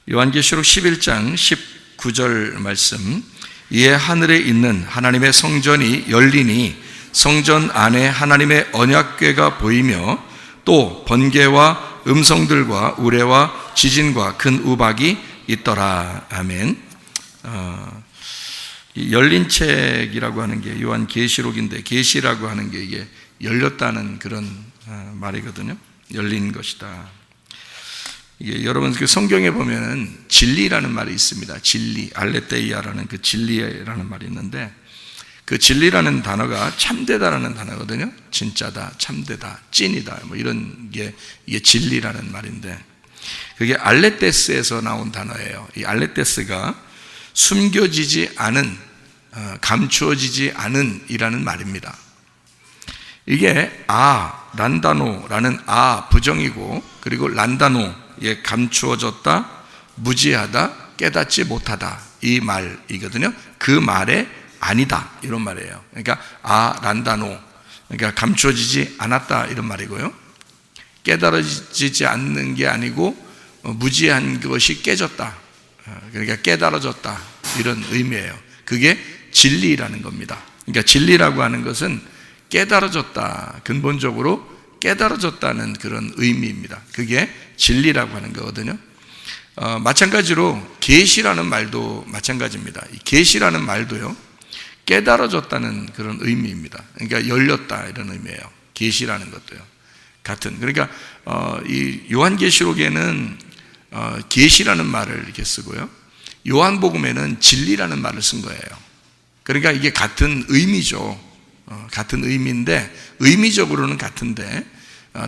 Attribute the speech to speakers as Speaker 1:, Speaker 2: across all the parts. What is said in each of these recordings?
Speaker 1: 요한계시록 11장 19절 말씀, 이에 하늘에 있는 하나님의 성전이 열리니 성전 안에 하나님의 언약궤가 보이며 또 번개와 음성들과 우레와 지진과 큰 우박이 있더라. 아멘. 이 열린 책이라고 하는 게 요한계시록인데, 계시라고 하는 게 이게 열렸다는 그런 말이거든요. 열린 것이다. 이게 여러분 그 성경에 보면은 진리라는 말이 있습니다. 진리, 알레테이아라는 그 진리라는 말이 있는데, 그 진리라는 단어가 참되다라는 단어거든요. 진짜다, 참되다, 찐이다, 뭐 이런 게 이게 진리라는 말인데, 그게 알레테스에서 나온 단어예요. 이 알레테스가 숨겨지지 않은, 감추어지지 않은 이라는 말입니다. 이게 란다노라는 부정이고, 그리고 란다노, 감추어졌다, 무지하다, 깨닫지 못하다, 이 말이거든요. 그 말에 아니다, 이런 말이에요. 그러니까 란다노, 그러니까 감추어지지 않았다, 이런 말이고요. 깨달아지지 않는 게 아니고 무지한 것이 깨졌다, 그러니까 깨달아졌다, 이런 의미예요. 그게 진리라는 겁니다. 그러니까 진리라고 하는 것은 깨달아졌다, 근본적으로 깨달아졌다는 그런 의미입니다. 그게 진리라고 하는 거거든요. 마찬가지로 계시라는 말도 마찬가지입니다. 이 계시라는 말도요, 깨달아졌다는 그런 의미입니다. 그러니까 열렸다, 이런 의미예요. 계시라는 것도요, 같은. 그러니까 이 요한계시록에는 계시라는 말을 이렇게 쓰고요, 요한복음에는 진리라는 말을 쓴 거예요. 그러니까 이게 같은 의미죠. 같은 의미인데, 의미적으로는 같은데,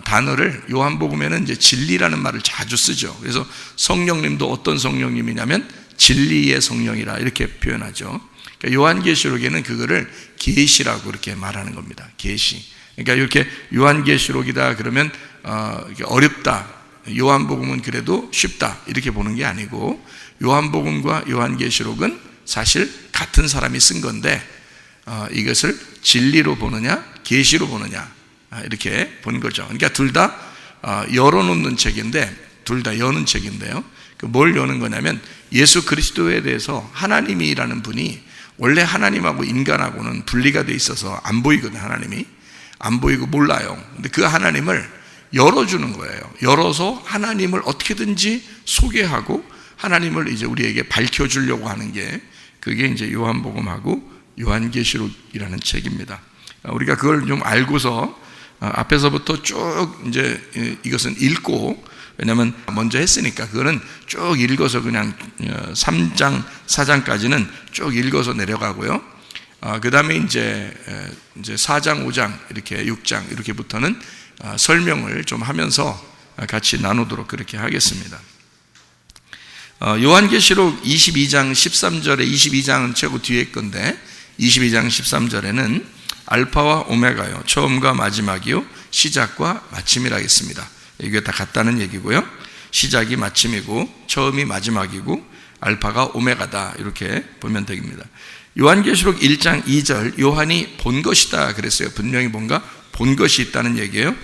Speaker 1: 단어를 요한복음에는 이제 진리라는 말을 자주 쓰죠. 그래서 성령님도 어떤 성령님이냐면 진리의 성령이라 이렇게 표현하죠. 그러니까 요한계시록에는 그거를 계시라고 이렇게 말하는 겁니다. 계시. 그러니까 이렇게 요한계시록이다 그러면 어렵다, 요한복음은 그래도 쉽다, 이렇게 보는 게 아니고, 요한복음과 요한계시록은 사실 같은 사람이 쓴 건데, 이것을 진리로 보느냐 계시로 보느냐, 이렇게 본 거죠. 그러니까 둘 다 열어놓는 책인데, 둘 다 여는 책인데요, 뭘 여는 거냐면 예수 그리스도에 대해서 하나님이라는 분이 원래 하나님하고 인간하고는 분리가 돼 있어서 안 보이거든. 하나님이 안 보이고 몰라요. 근데 그 하나님을 열어주는 거예요. 열어서 하나님을 어떻게든지 소개하고 하나님을 이제 우리에게 밝혀주려고 하는 게, 그게 이제 요한복음하고 요한계시록이라는 책입니다. 우리가 그걸 좀 알고서 앞에서부터 쭉 이제 이것은 읽고, 왜냐하면 먼저 했으니까 그거는 쭉 읽어서 그냥 3장 4장까지는 쭉 읽어서 내려가고요. 그 다음에 이제 4장 5장 이렇게 6장 이렇게부터는 설명을 좀 하면서 같이 나누도록 그렇게 하겠습니다. 요한계시록 22장 13절에, 22장은 최고 뒤에 건데 22장 13절에는 알파와 오메가요, 처음과 마지막이요, 시작과 마침이라 했습니다. 이게 다 같다는 얘기고요. 시작이 마침이고 처음이 마지막이고 알파가 오메가다, 이렇게 보면 됩니다. 요한계시록 1장 2절, 요한이 본 것이다 그랬어요. 분명히 뭔가 본 것이 있다는 얘기예요.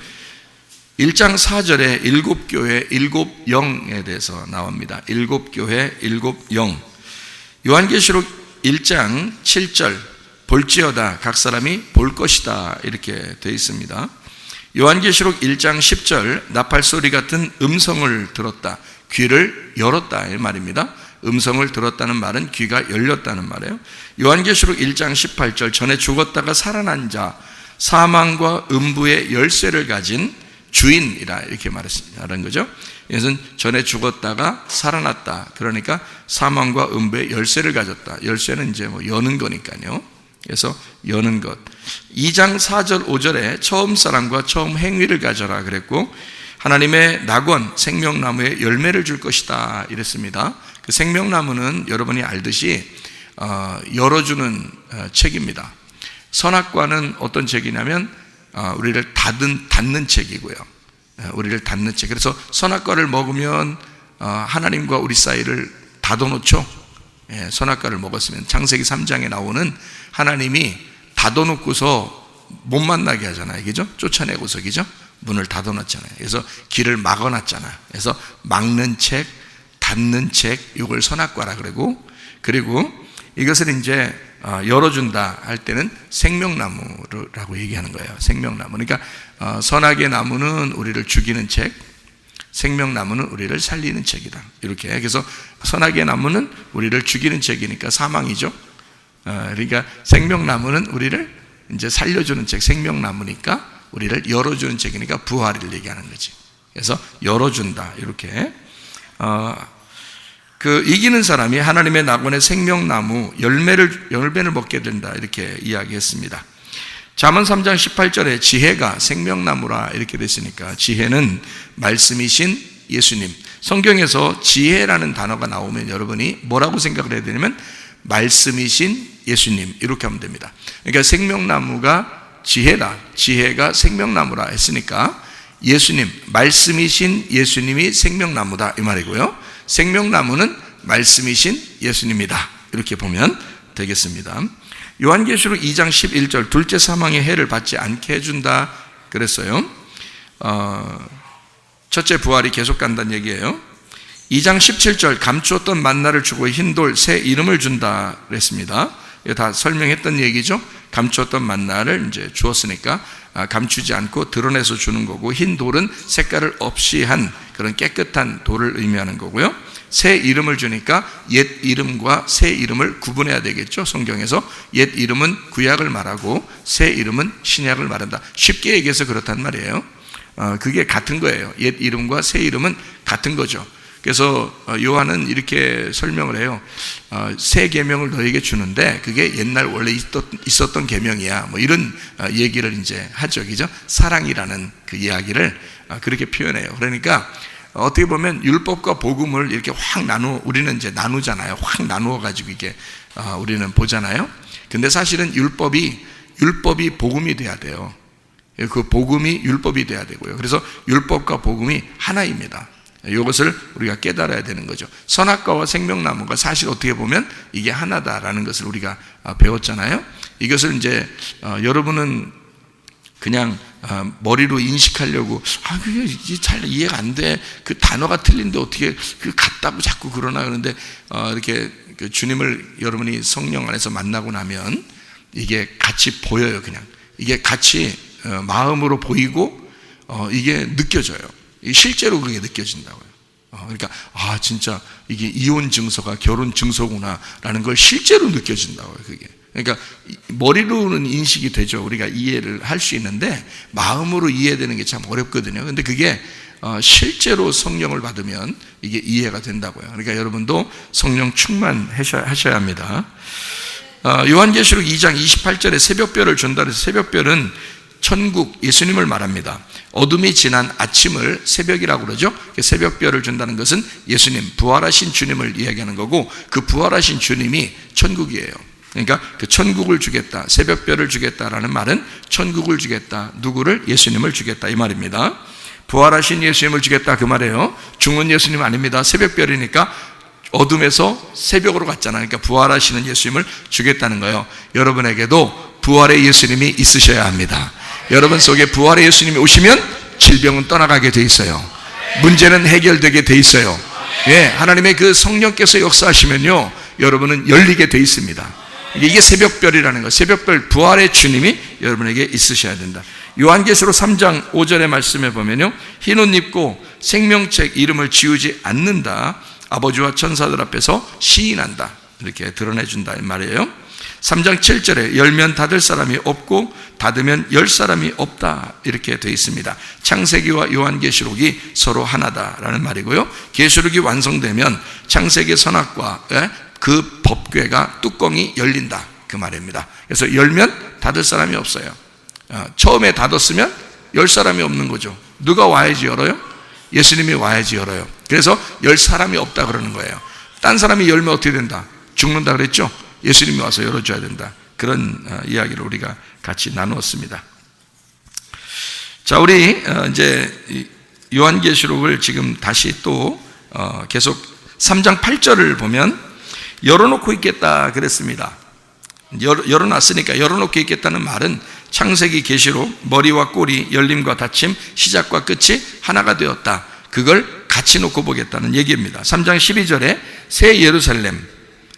Speaker 1: 1장 4절에 일곱 교회, 일곱 영에 대해서 나옵니다. 일곱 교회, 일곱 영. 요한계시록 1장 7절, 볼지어다 각 사람이 볼 것이다, 이렇게 되어 있습니다. 요한계시록 1장 10절, 나팔소리 같은 음성을 들었다, 귀를 열었다, 이 말입니다. 음성을 들었다는 말은 귀가 열렸다는 말이에요. 요한계시록 1장 18절, 전에 죽었다가 살아난 자, 사망과 음부의 열쇠를 가진 주인이라, 이렇게 말하는 거죠. 이것은 전에 죽었다가 살아났다, 그러니까 사망과 음부의 열쇠를 가졌다. 열쇠는 이제 뭐 여는 거니까요. 그래서 여는 것. 2장 4절 5절에 처음 사랑과 처음 행위를 가져라 그랬고, 하나님의 낙원 생명나무에 열매를 줄 것이다, 이랬습니다. 그 생명나무는 여러분이 알듯이 열어주는 책입니다. 선악과는 어떤 책이냐면 우리를 닫는 책이고요. 우리를 닫는 책. 그래서 선악과를 먹으면 하나님과 우리 사이를 닫아놓죠. 선악과를 먹었으면. 창세기 3장에 나오는 하나님이 닫아놓고서 못 만나게 하잖아요, 그죠? 쫓아내고서, 그죠? 문을 닫아놨잖아요. 그래서 길을 막아놨잖아요. 그래서 막는 책, 닫는 책, 이걸 선악과라 그리고 이것을 이제 열어준다 할 때는 생명나무라고 얘기하는 거예요. 생명나무. 그러니까 선악의 나무는 우리를 죽이는 책, 생명나무는 우리를 살리는 책이다. 이렇게. 그래서 선악의 나무는 우리를 죽이는 책이니까 사망이죠. 그러니까 생명나무는 우리를 이제 살려주는 책, 생명나무니까 우리를 열어주는 책이니까 부활을 얘기하는 거지. 그래서 열어준다. 이렇게. 그 이기는 사람이 하나님의 낙원의 생명나무 열매를 먹게 된다. 이렇게 이야기했습니다. 잠언 3장 18절에 지혜가 생명나무라 이렇게 됐으니까 지혜는 말씀이신 예수님. 성경에서 지혜라는 단어가 나오면 여러분이 뭐라고 생각을 해야 되냐면 말씀이신 예수님 이렇게 하면 됩니다. 그러니까 생명나무가 지혜다. 지혜가 생명나무라 했으니까 예수님, 말씀이신 예수님이 생명나무다 이 말이고요. 생명나무는 말씀이신 예수님이다. 이렇게 보면 되겠습니다. 요한계시록 2장 11절 둘째 사망의 해를 받지 않게 해준다 그랬어요. 첫째 부활이 계속 간다는 얘기예요. 2장 17절 감추었던 만나를 주고 흰돌 새 이름을 준다 그랬습니다. 이거 다 설명했던 얘기죠. 감추었던 만나를 이제 주었으니까 감추지 않고 드러내서 주는 거고, 흰 돌은 색깔을 없이 한 그런 깨끗한 돌을 의미하는 거고요. 새 이름을 주니까 옛 이름과 새 이름을 구분해야 되겠죠. 성경에서 옛 이름은 구약을 말하고 새 이름은 신약을 말한다. 쉽게 얘기해서 그렇단 말이에요. 그게 같은 거예요. 옛 이름과 새 이름은 같은 거죠. 그래서 요한은 이렇게 설명을 해요. 새 계명을 너에게 주는데 그게 옛날 원래 있었던 계명이야. 뭐 이런 얘기를 이제 하죠. 그죠? 사랑이라는 그 이야기를 그렇게 표현해요. 그러니까 어떻게 보면 율법과 복음을 이렇게 우리는 이제 나누잖아요. 확 나누어 가지고 이게 우리는 보잖아요. 근데 사실은 율법이 복음이 돼야 돼요. 그 복음이 율법이 돼야 되고요. 그래서 율법과 복음이 하나입니다. 이것을 우리가 깨달아야 되는 거죠. 선악과와 생명나무가 사실 어떻게 보면 이게 하나다라는 것을 우리가 배웠잖아요. 이것을 이제 여러분은 그냥 머리로 인식하려고 그게 잘 이해가 안 돼. 그 단어가 틀린데 어떻게 그 같다고 자꾸 그러나 그러는데 이렇게 그 주님을 여러분이 성령 안에서 만나고 나면 이게 같이 보여요. 그냥 이게 같이 마음으로 보이고 이게 느껴져요. 실제로 그게 느껴진다고요. 그러니까 진짜 이게 이혼 증서가 결혼 증서구나라는 걸 실제로 느껴진다고요. 그게. 그러니까 머리로는 인식이 되죠. 우리가 이해를 할 수 있는데 마음으로 이해되는 게 참 어렵거든요. 근데 그게 실제로 성령을 받으면 이게 이해가 된다고요. 그러니까 여러분도 성령 충만하셔야 합니다. 요한계시록 2장 28절에 새벽별을 준다 해서 새벽별은 천국 예수님을 말합니다. 어둠이 지난 아침을 새벽이라고 그러죠. 새벽별을 준다는 것은 예수님, 부활하신 주님을 이야기하는 거고, 그 부활하신 주님이 천국이에요. 그러니까 그 천국을 주겠다, 새벽별을 주겠다라는 말은 천국을 주겠다, 누구를? 예수님을 주겠다 이 말입니다. 부활하신 예수님을 주겠다 그 말이에요. 죽는 예수님 아닙니다. 새벽별이니까 어둠에서 새벽으로 갔잖아요. 그러니까 부활하시는 예수님을 주겠다는 거예요. 여러분에게도 부활의 예수님이 있으셔야 합니다. 여러분 속에 부활의 예수님이 오시면 질병은 떠나가게 돼 있어요. 문제는 해결되게 돼 있어요. 예, 하나님의 그 성령께서 역사하시면요, 여러분은 열리게 돼 있습니다. 이게 새벽별이라는 거. 새벽별 부활의 주님이 여러분에게 있으셔야 된다. 요한계시록 3장 5절의 말씀에 보면요, 흰 옷 입고 생명책 이름을 지우지 않는다. 아버지와 천사들 앞에서 시인한다. 이렇게 드러내준다 이 말이에요. 3장 7절에 열면 닫을 사람이 없고 닫으면 열 사람이 없다 이렇게 되어 있습니다. 창세기와 요한계시록이 서로 하나다라는 말이고요. 계시록이 완성되면 창세기 선악과 그 법궤가 뚜껑이 열린다 그 말입니다. 그래서 열면 닫을 사람이 없어요. 처음에 닫았으면 열 사람이 없는 거죠. 누가 와야지 열어요? 예수님이 와야지 열어요. 그래서 열 사람이 없다 그러는 거예요. 딴 사람이 열면 어떻게 된다? 죽는다 그랬죠? 예수님이 와서 열어줘야 된다. 그런 이야기를 우리가 같이 나누었습니다. 자, 우리 이제 요한계시록을 지금 다시 또 계속 3장 8절을 보면 열어놓고 있겠다 그랬습니다. 열어놨으니까 열어놓고 있겠다는 말은 창세기 계시록 머리와 꼬리 열림과 닫힘 시작과 끝이 하나가 되었다. 그걸 같이 놓고 보겠다는 얘기입니다. 3장 12절에 새 예루살렘,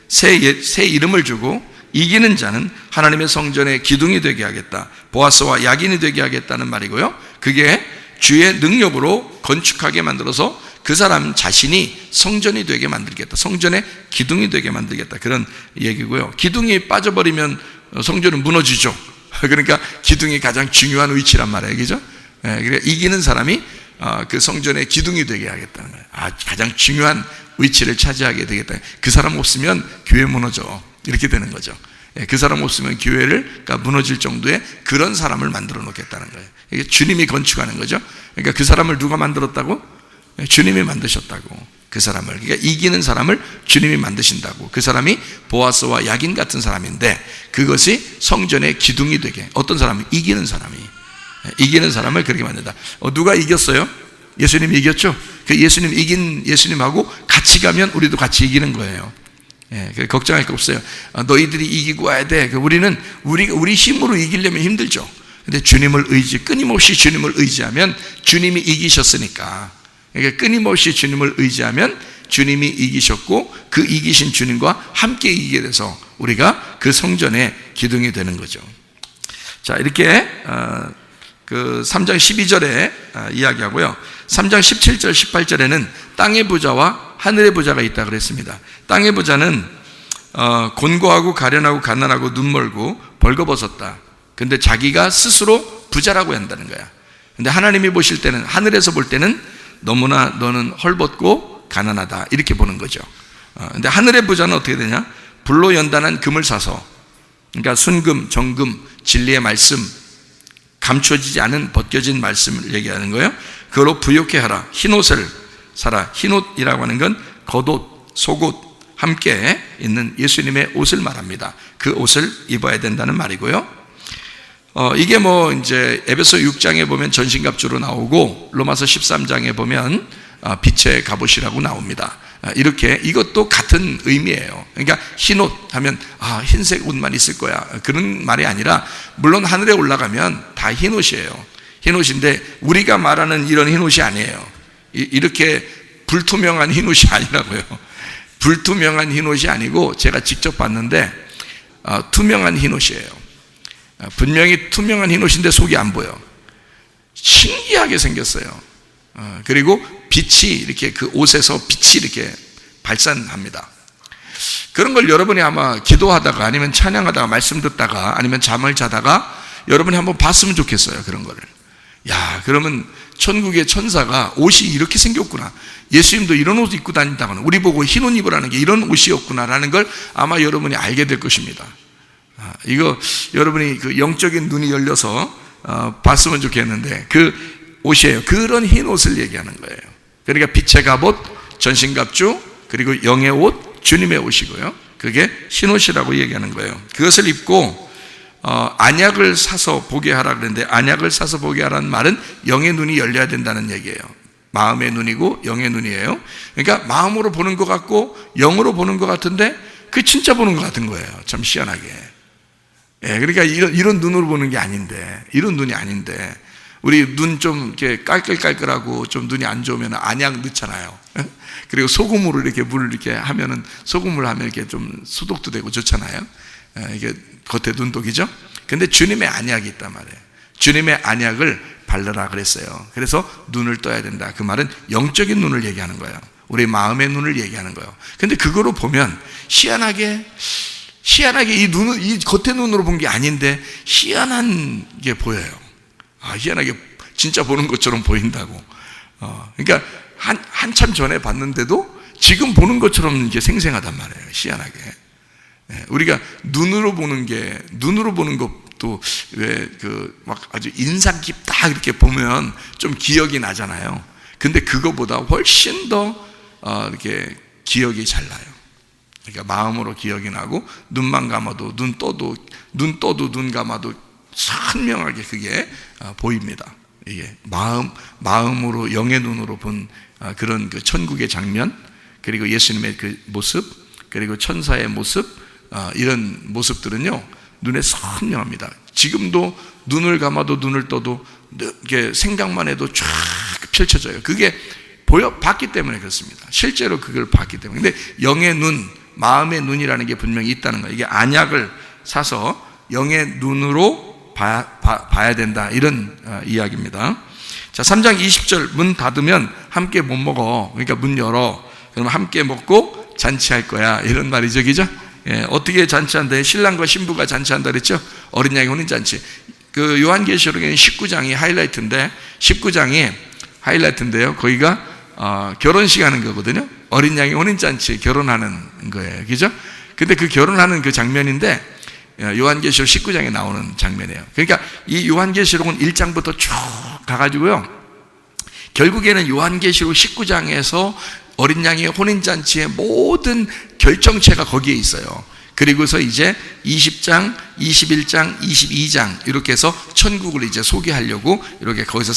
Speaker 1: 새 이름을 주고 이기는 자는 하나님의 성전의 기둥이 되게 하겠다, 보아스와 야긴이 되게 하겠다는 말이고요. 그게 주의 능력으로 건축하게 만들어서 그 사람 자신이 성전이 되게 만들겠다, 성전의 기둥이 되게 만들겠다, 그런 얘기고요. 기둥이 빠져버리면 성전은 무너지죠. 그러니까 기둥이 가장 중요한 위치란 말이에요, 그죠? 그러니까 이기는 사람이 그 성전의 기둥이 되게 하겠다는 거예요. 가장 중요한 위치를 차지하게 되겠다. 그 사람 없으면 교회 무너져, 이렇게 되는 거죠. 그 사람 없으면 교회가 무너질 정도의 그런 사람을 만들어 놓겠다는 거예요. 이게 주님이 건축하는 거죠. 그러니까 그 사람을 누가 만들었다고? 주님이 만드셨다고. 그 사람을, 그러니까 이기는 사람을 주님이 만드신다고. 그 사람이 보아스와 야긴 같은 사람인데 그것이 성전의 기둥이 되게, 어떤 사람이? 이기는 사람을 그렇게 만든다. 누가 이겼어요? 예수님이 이겼죠. 그 예수님 이긴 예수님하고 같이 가면 우리도 같이 이기는 거예요. 걱정할 거 없어요. 너희들이 이기고 와야 돼. 우리 힘으로 이기려면 힘들죠. 근데 끊임없이 주님을 의지하면 주님이 이기셨으니까. 그러니까 끊임없이 주님을 의지하면 주님이 이기셨고 그 이기신 주님과 함께 이기게 돼서 우리가 그 성전의 기둥이 되는 거죠. 자, 이렇게 그 3장 12절에 이야기하고요. 3장 17절 18절에는 땅의 부자와 하늘의 부자가 있다 그랬습니다. 땅의 부자는 곤고하고 가련하고 가난하고 눈멀고 벌거벗었다. 근데 자기가 스스로 부자라고 한다는 거야. 근데 하나님이 보실 때는, 하늘에서 볼 때는 너무나 너는 헐벗고 가난하다, 이렇게 보는 거죠. 근데 하늘의 부자는 어떻게 되냐? 불로 연단한 금을 사서, 그러니까 순금, 정금, 진리의 말씀, 감춰지지 않은 벗겨진 말씀을 얘기하는 거예요. 그걸로 부욕해 하라. 흰옷을 사라. 흰옷이라고 하는 건 겉옷, 속옷 함께 있는 예수님의 옷을 말합니다. 그 옷을 입어야 된다는 말이고요. 이게 이제 에베소 6장에 보면 전신갑주로 나오고 로마서 13장에 보면 빛의 갑옷이라고 나옵니다. 이렇게 이것도 같은 의미예요. 그러니까 흰옷 하면 흰색 옷만 있을 거야, 그런 말이 아니라, 물론 하늘에 올라가면 다 흰옷이에요. 흰옷인데 우리가 말하는 이런 흰옷이 아니에요. 이렇게 불투명한 흰옷이 아니라고요. 불투명한 흰옷이 아니고 제가 직접 봤는데 투명한 흰옷이에요. 분명히 투명한 흰옷인데 속이 안 보여. 신기하게 생겼어요. 그리고 빛이 이렇게, 그 옷에서 빛이 이렇게 발산합니다. 그런 걸 여러분이 아마 기도하다가 아니면 찬양하다가 말씀 듣다가 아니면 잠을 자다가 여러분이 한번 봤으면 좋겠어요. 그런 거를. 그러면 천국의 천사가 옷이 이렇게 생겼구나, 예수님도 이런 옷 입고 다닌다거나 우리 보고 흰 옷 입으라는 게 이런 옷이었구나라는 걸 아마 여러분이 알게 될 것입니다. 이거 여러분이 그 영적인 눈이 열려서 봤으면 좋겠는데 그 옷이에요. 그런 흰 옷을 얘기하는 거예요. 그러니까 빛의 갑옷, 전신갑주, 그리고 영의 옷, 주님의 옷이고요. 그게 흰 옷이라고 얘기하는 거예요. 그것을 입고 안약을 사서 보게 하라 그랬는데, 안약을 사서 보게 하라는 말은 영의 눈이 열려야 된다는 얘기예요. 마음의 눈이고 영의 눈이에요. 그러니까 마음으로 보는 것 같고 영으로 보는 것 같은데 그 진짜 보는 것 같은 거예요. 참 희한하게. 그러니까 이런 눈으로 보는 게 아닌데, 이런 눈이 아닌데, 우리 눈 좀 이렇게 깔끌깔끌하고 좀 눈이 안 좋으면 안약 넣잖아요. 그리고 소금으로 이렇게 물 이렇게 하면은, 소금을 하면 이렇게 좀 소독도 되고 좋잖아요. 이게 겉에 눈독이죠. 근데 주님의 안약이 있단 말이에요. 주님의 안약을 바르라 그랬어요. 그래서 눈을 떠야 된다. 그 말은 영적인 눈을 얘기하는 거예요. 우리 마음의 눈을 얘기하는 거예요. 근데 그거로 보면 희한하게 이 겉의 눈으로 본 게 아닌데 희한한 게 보여요. 희한하게 진짜 보는 것처럼 보인다고. 그러니까 한참 전에 봤는데도 지금 보는 것처럼 이게 생생하단 말이에요. 희한하게. 우리가 눈으로 보는 것도 왜 막 아주 인상 깊다 이렇게 보면 좀 기억이 나잖아요. 근데 그거보다 훨씬 더 이렇게 기억이 잘 나요. 그러니까 마음으로 기억이 나고, 눈만 감아도, 눈 떠도 눈 감아도 선명하게 그게 보입니다. 이게 마음으로, 영의 눈으로 본 그런 그 천국의 장면, 그리고 예수님의 그 모습, 그리고 천사의 모습, 이런 모습들은요 눈에 선명합니다. 지금도 눈을 감아도 눈을 떠도 이렇게 생각만 해도 쫙 펼쳐져요. 그게 봤기 때문에 그렇습니다. 실제로 그걸 봤기 때문에. 근데 영의 눈, 마음의 눈이라는 게 분명히 있다는 거예요. 이게 안약을 사서 영의 눈으로 봐야 된다, 이런 이야기입니다. 자, 3장 20절, 문 닫으면 함께 못 먹어. 그러니까 문 열어. 그러면 함께 먹고 잔치할 거야, 이런 말이죠, 그죠? 예, 어떻게 잔치한다? 신랑과 신부가 잔치한다 그랬죠? 어린 양의 혼인잔치. 그 요한계시록에는 19장이 하이라이트인데, 19장이 하이라이트인데요, 거기가 결혼식 하는 거거든요. 어린 양의 혼인잔치, 결혼하는 거예요, 그죠? 근데 그 결혼하는 그 장면인데 요한계시록 19장에 나오는 장면이에요. 그러니까 이 요한계시록은 1장부터 쭉 가가지고요, 결국에는 요한계시록 19장에서 어린 양의 혼인잔치의 모든 결정체가 거기에 있어요. 그리고서 이제 20장, 21장, 22장 이렇게 해서 천국을 이제 소개하려고 이렇게 거기서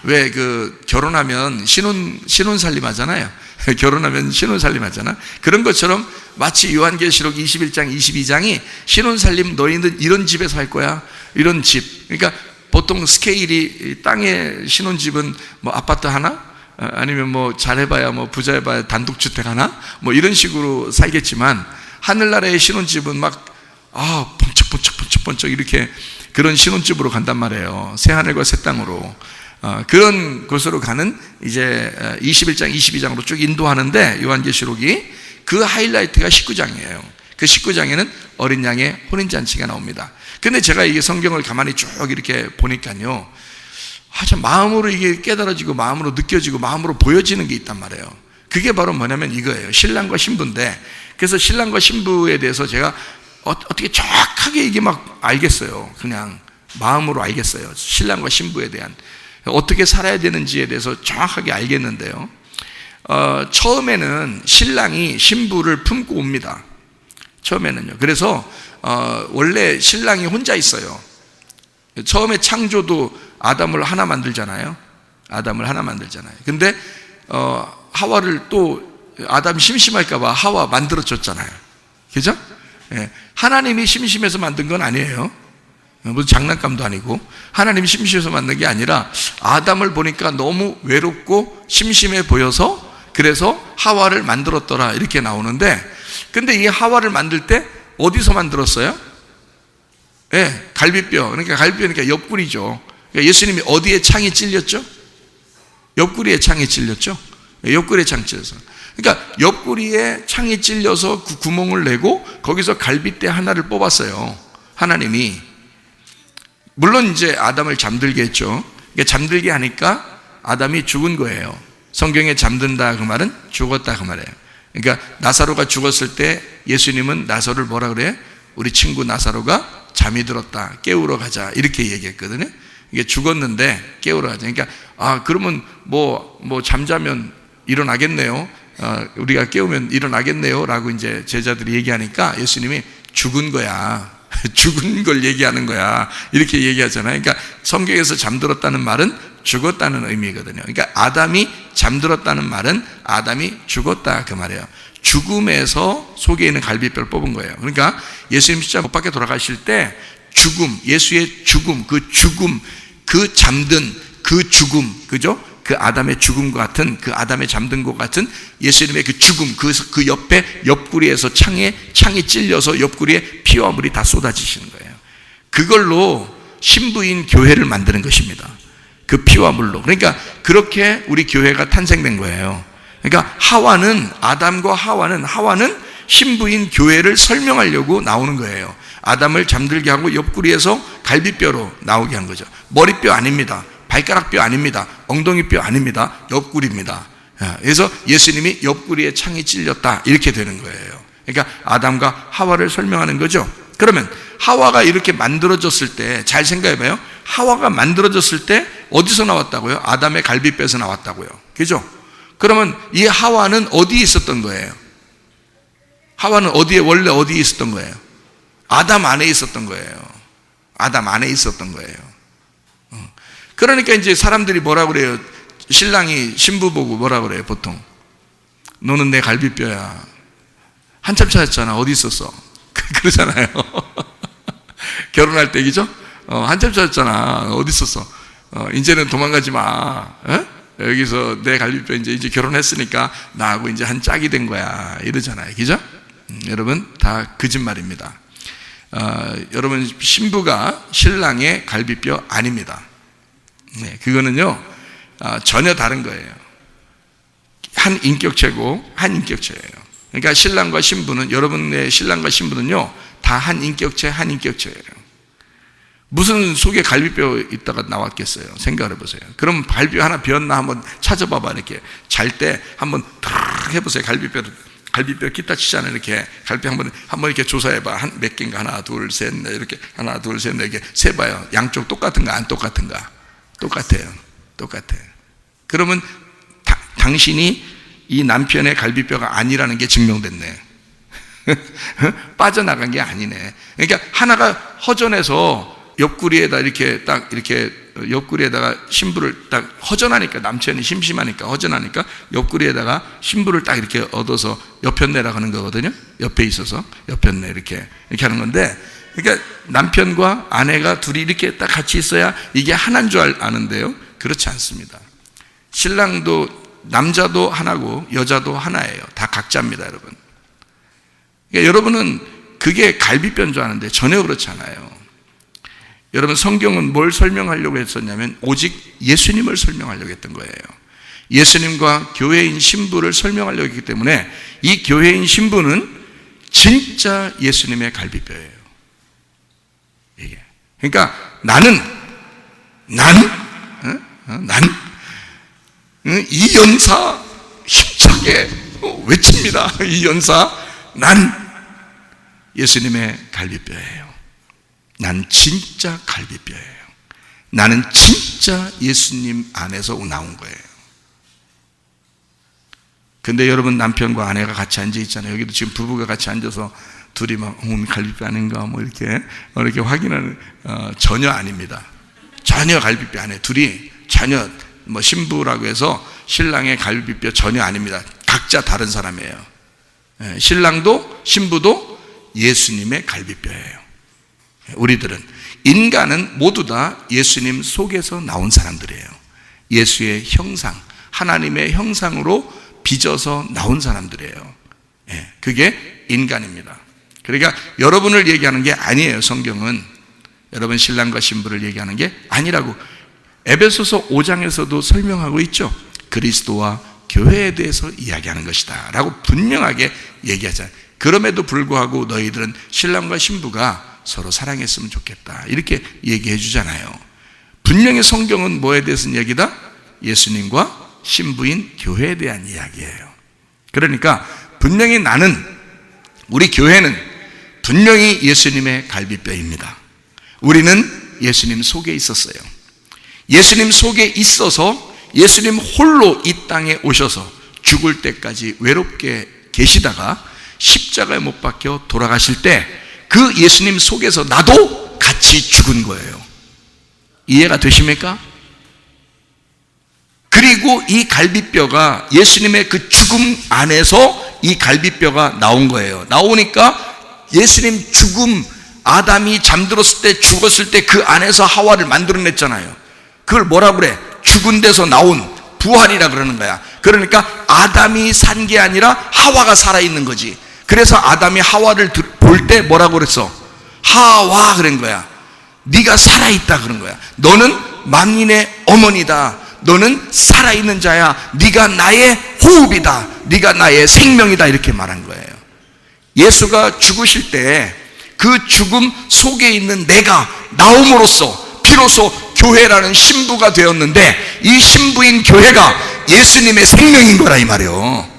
Speaker 1: 왜 결혼하면 신혼살림 하잖아요. 결혼하면 신혼살림 하잖아. 그런 것처럼 마치 요한계시록 21장, 22장이 신혼살림, 너희는 이런 집에서 할 거야, 이런 집. 그러니까 보통 스케일이, 땅의 신혼집은 뭐 아파트 하나, 아니면 뭐 잘해봐야 뭐 부자해봐야 단독주택 하나, 뭐 이런 식으로 살겠지만, 하늘나라의 신혼집은 막 번쩍번쩍 이렇게 그런 신혼집으로 간단 말이에요. 새 하늘과 새 땅으로. 그런 곳으로 가는 이제 21장, 22장으로 쭉 인도하는데, 요한계시록이 그 하이라이트가 19장이에요. 그 19장에는 어린 양의 혼인잔치가 나옵니다. 근데 제가 이게 성경을 가만히 쭉 이렇게 보니까요, 참 마음으로 이게 깨달아지고, 마음으로 느껴지고, 마음으로 보여지는 게 있단 말이에요. 그게 바로 뭐냐면 이거예요. 신랑과 신부인데, 그래서 신랑과 신부에 대해서 제가 어떻게 정확하게 이게 막 알겠어요. 그냥 마음으로 알겠어요. 신랑과 신부에 대한, 어떻게 살아야 되는지에 대해서 정확하게 알겠는데요, 처음에는 신랑이 신부를 품고 옵니다. 처음에는요. 그래서 원래 신랑이 혼자 있어요. 처음에 창조도 아담을 하나 만들잖아요. 근데 하와를 또, 아담이 심심할까봐 하와 만들어줬잖아요. 그죠? 예. 하나님이 심심해서 만든 건 아니에요. 무슨 장난감도 아니고. 하나님이 심심해서 만든 게 아니라, 아담을 보니까 너무 외롭고 심심해 보여서, 그래서 하와를 만들었더라, 이렇게 나오는데, 근데 이 하와를 만들 때 어디서 만들었어요? 예, 갈비뼈. 그러니까 갈비뼈니까 옆구리죠. 그러니까 예수님이 어디에 창이 찔렸죠? 옆구리에 창이 찔렸죠? 옆구리에 창이 찔려서. 그러니까 옆구리에 창이 찔려서 그 구멍을 내고 거기서 갈비뼈 하나를 뽑았어요, 하나님이. 물론 이제 아담을 잠들게 했죠. 그러니까 잠들게 하니까 아담이 죽은 거예요. 성경에 잠든다 그 말은 죽었다 그 말이에요. 그러니까 나사로가 죽었을 때 예수님은 나사로를 뭐라 그래요? 우리 친구 나사로가 잠이 들었다, 깨우러 가자, 이렇게 얘기했거든요. 이게 죽었는데 깨우러 가자. 그러니까 그러면 뭐 잠자면 일어나겠네요, 우리가 깨우면 일어나겠네요 라고 이제 제자들이 얘기하니까 예수님이 죽은 거야, 죽은 걸 얘기하는 거야, 이렇게 얘기하잖아요. 그러니까 성경에서 잠들었다는 말은 죽었다는 의미거든요. 그러니까 아담이 잠들었다는 말은 아담이 죽었다 그 말이에요. 죽음에서 속에 있는 갈비뼈를 뽑은 거예요. 그러니까 예수님 십자가 못 박혀 돌아가실 때 죽음, 예수의 죽음, 그 잠든 그 죽음, 그죠? 그 아담의 죽음과 같은, 그 아담의 잠든 것 같은 예수님의 그 죽음, 그 옆에 옆구리에서 창이 찔려서 옆구리에 피와 물이 다 쏟아지시는 거예요. 그걸로 신부인 교회를 만드는 것입니다. 그 피와 물로. 그러니까 그렇게 우리 교회가 탄생된 거예요. 그러니까 아담과 하와는 신부인 교회를 설명하려고 나오는 거예요. 아담을 잠들게 하고 옆구리에서 갈비뼈로 나오게 한 거죠. 머리뼈 아닙니다. 발가락뼈 아닙니다. 엉덩이뼈 아닙니다. 옆구리입니다. 그래서 예수님이 옆구리에 창이 찔렸다, 이렇게 되는 거예요. 그러니까 아담과 하와를 설명하는 거죠. 그러면 하와가 이렇게 만들어졌을 때 잘 생각해봐요. 하와가 만들어졌을 때 어디서 나왔다고요? 아담의 갈비뼈에서 나왔다고요. 그죠? 그러면 이 하와는 어디에 있었던 거예요? 하와는 원래 어디에 있었던 거예요? 아담 안에 있었던 거예요. 아담 안에 있었던 거예요. 그러니까 이제 사람들이 뭐라 그래요? 신랑이 신부 보고 뭐라 그래요? 보통 너는 내 갈비뼈야. 한참 찾았잖아. 어디 있었어? 그러잖아요. 결혼할 때, 그죠? 한참 찾았잖아. 어디 있었어? 이제는 도망가지 마. 여기서 내 갈비뼈 이제 결혼했으니까 나하고 이제 한 짝이 된 거야 이러잖아요. 그죠? 여러분 다 거짓말입니다. 여러분 신부가 신랑의 갈비뼈 아닙니다. 네, 그거는요 전혀 다른 거예요. 한 인격체고 한 인격체예요. 그러니까 신랑과 신부는, 여러분의 신랑과 신부는요 다 한 인격체 한 인격체예요. 무슨 속에 갈비뼈 있다가 나왔겠어요? 생각을 해보세요. 그럼 갈비뼈 하나 비었나 한번 찾아봐봐. 이렇게 잘 때 한번 탁 해보세요. 갈비뼈 기타 치잖아요. 이렇게 갈비뼈 한번 이렇게 조사해봐. 몇 개인가? 하나 둘 셋 넷 이렇게 하나 둘 셋 넷 이렇게 세봐요. 양쪽 똑같은가 안 똑같은가? 똑같아요. 그러면 당신이 이 남편의 갈비뼈가 아니라는 게 증명됐네. 빠져나간 게 아니네. 그러니까 하나가 허전해서 옆구리에다 이렇게 옆구리에다가 신부를 딱 허전하니까, 남편이 심심하니까 허전하니까 옆구리에다가 신부를 딱 이렇게 얻어서 옆편내라고 하는 거거든요. 옆에 있어서 옆편내 이렇게 하는 건데, 그러니까 남편과 아내가 둘이 이렇게 딱 같이 있어야 이게 하나인 줄 아는데요. 그렇지 않습니다. 신랑도 남자도 하나고 여자도 하나예요. 다 각자입니다, 여러분. 그러니까 여러분은 그게 갈비뼈인 줄 아는데 전혀 그렇지 않아요. 여러분 성경은 뭘 설명하려고 했었냐면 오직 예수님을 설명하려고 했던 거예요. 예수님과 교회인 신부를 설명하려고 했기 때문에 이 교회인 신부는 진짜 예수님의 갈비뼈예요. 이게. 그러니까 나는 이 연사 힘차게 외칩니다. 이 연사, 난 예수님의 갈비뼈예요. 난 진짜 갈비뼈예요. 나는 진짜 예수님 안에서 나온 거예요. 근데 여러분 남편과 아내가 같이 앉아 있잖아요. 여기도 지금 부부가 같이 앉아서 둘이 막 갈비뼈 아닌가 뭐 이렇게 확인하는, 전혀 아닙니다. 전혀 갈비뼈 아니에요. 둘이 전혀 뭐 신부라고 해서 신랑의 갈비뼈 전혀 아닙니다. 각자 다른 사람이에요. 신랑도 신부도 예수님의 갈비뼈예요. 우리들은, 인간은 모두 다 예수님 속에서 나온 사람들이에요. 예수의 형상, 하나님의 형상으로 빚어서 나온 사람들이에요. 그게 인간입니다. 그러니까 여러분을 얘기하는 게 아니에요. 성경은 여러분 신랑과 신부를 얘기하는 게 아니라고 에베소서 5장에서도 설명하고 있죠. 그리스도와 교회에 대해서 이야기하는 것이다 라고 분명하게 얘기하잖아요. 그럼에도 불구하고 너희들은 신랑과 신부가 서로 사랑했으면 좋겠다 이렇게 얘기해 주잖아요. 분명히 성경은 뭐에 대해서 이야기다? 예수님과 신부인 교회에 대한 이야기예요. 그러니까 분명히 우리 교회는 분명히 예수님의 갈비뼈입니다. 우리는 예수님 속에 있었어요. 예수님 속에 있어서 예수님 홀로 이 땅에 오셔서 죽을 때까지 외롭게 계시다가 십자가에 못 박혀 돌아가실 때 그 예수님 속에서 나도 같이 죽은 거예요. 이해가 되십니까? 그리고 이 갈비뼈가 예수님의 그 죽음 안에서 이 갈비뼈가 나온 거예요. 나오니까 예수님 죽음, 아담이 잠들었을 때 죽었을 때 그 안에서 하와를 만들어냈잖아요. 그걸 뭐라 그래? 죽은 데서 나온 부활이라 그러는 거야. 그러니까 아담이 산 게 아니라 하와가 살아있는 거지. 그래서 아담이 하와를 볼 때 뭐라고 그랬어? 하와 그런 거야. 네가 살아있다 그런 거야. 너는 만민의 어머니다. 너는 살아있는 자야. 네가 나의 호흡이다. 네가 나의 생명이다. 이렇게 말한 거예요. 예수가 죽으실 때 그 죽음 속에 있는 내가 나옴으로써 비로소 교회라는 신부가 되었는데, 이 신부인 교회가 예수님의 생명인 거라 이 말이에요.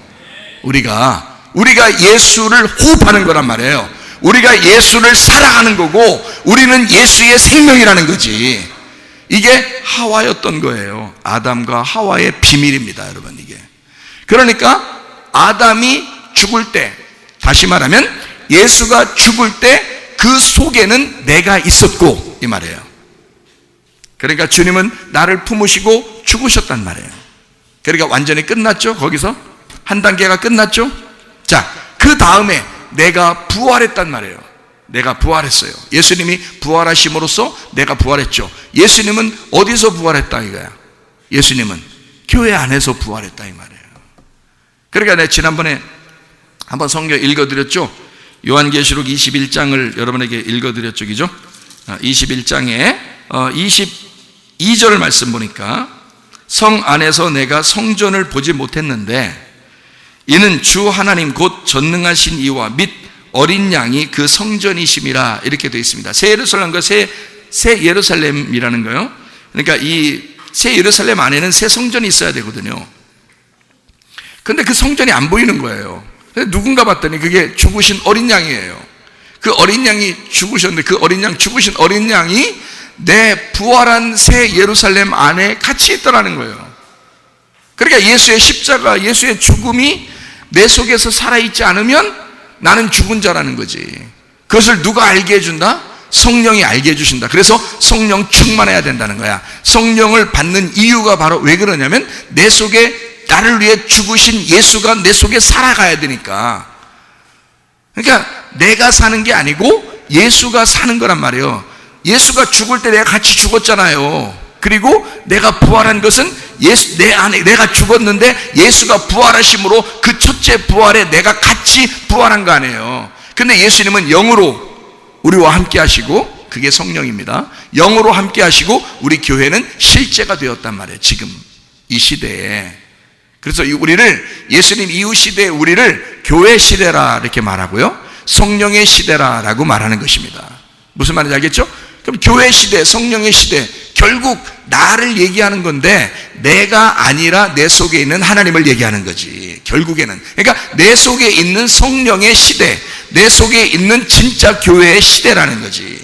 Speaker 1: 우리가 예수를 호흡하는 거란 말이에요. 우리가 예수를 살아가는 거고 우리는 예수의 생명이라는 거지. 이게 하와였던 거예요. 아담과 하와의 비밀입니다, 여러분. 이게 그러니까 아담이 죽을 때, 다시 말하면 예수가 죽을 때 그 속에는 내가 있었고 이 말이에요. 그러니까 주님은 나를 품으시고 죽으셨단 말이에요. 그러니까 완전히 끝났죠. 거기서 한 단계가 끝났죠. 자, 그 다음에 내가 부활했단 말이에요. 내가 부활했어요. 예수님이 부활하심으로써 내가 부활했죠. 예수님은 어디서 부활했다 이거야? 예수님은 교회 안에서 부활했다 이 말이에요. 그러니까 내가 지난번에 한번 성경 읽어드렸죠. 요한계시록 21장을 여러분에게 읽어드렸죠, 그죠? 21장에 22절 말씀 보니까 성 안에서 내가 성전을 보지 못했는데 이는 주 하나님 곧 전능하신 이와 및 어린 양이 그 성전이심이라 이렇게 되어 있습니다. 새 예루살렘과 새 예루살렘이라는 거요. 그러니까 이 새 예루살렘 안에는 새 성전이 있어야 되거든요. 근데 그 성전이 안 보이는 거예요. 누군가 봤더니 그게 죽으신 어린 양이에요. 그 어린 양이 죽으셨는데 그 어린 양, 죽으신 어린 양이 내 부활한 새 예루살렘 안에 같이 있더라는 거예요. 그러니까 예수의 십자가, 예수의 죽음이 내 속에서 살아있지 않으면 나는 죽은 자라는 거지. 그것을 누가 알게 해준다? 성령이 알게 해주신다. 그래서 성령 충만해야 된다는 거야. 성령을 받는 이유가 바로 왜 그러냐면 내 속에 나를 위해 죽으신 예수가 내 속에 살아가야 되니까. 그러니까 내가 사는 게 아니고 예수가 사는 거란 말이에요. 예수가 죽을 때 내가 같이 죽었잖아요. 그리고 내가 부활한 것은 예수, 내 안에 내가 죽었는데 예수가 부활하심으로 그 첫째 부활에 내가 같이 부활한 거 아니에요. 근데 예수님은 영으로 우리와 함께 하시고, 그게 성령입니다. 영으로 함께 하시고 우리 교회는 실제가 되었단 말이에요. 지금 이 시대에. 그래서 우리를, 예수님 이후 시대에 우리를 교회 시대라 이렇게 말하고요, 성령의 시대라라고 말하는 것입니다. 무슨 말인지 알겠죠? 그럼 교회 시대, 성령의 시대, 결국 나를 얘기하는 건데 내가 아니라 내 속에 있는 하나님을 얘기하는 거지, 결국에는. 그러니까 내 속에 있는 성령의 시대, 내 속에 있는 진짜 교회의 시대라는 거지.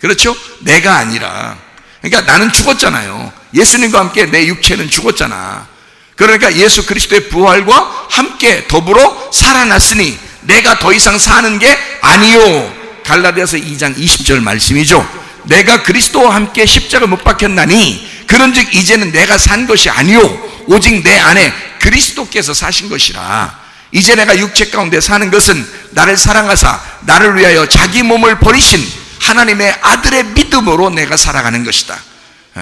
Speaker 1: 그렇죠? 내가 아니라. 그러니까 나는 죽었잖아요. 예수님과 함께 내 육체는 죽었잖아. 그러니까 예수 그리스도의 부활과 함께 더불어 살아났으니 내가 더 이상 사는 게 아니요. 갈라디아서 2장 20절 말씀이죠. 내가 그리스도와 함께 십자가 못 박혔나니 그런즉 이제는 내가 산 것이 아니요 오직 내 안에 그리스도께서 사신 것이라. 이제 내가 육체 가운데 사는 것은 나를 사랑하사 나를 위하여 자기 몸을 버리신 하나님의 아들의 믿음으로 내가 살아가는 것이다.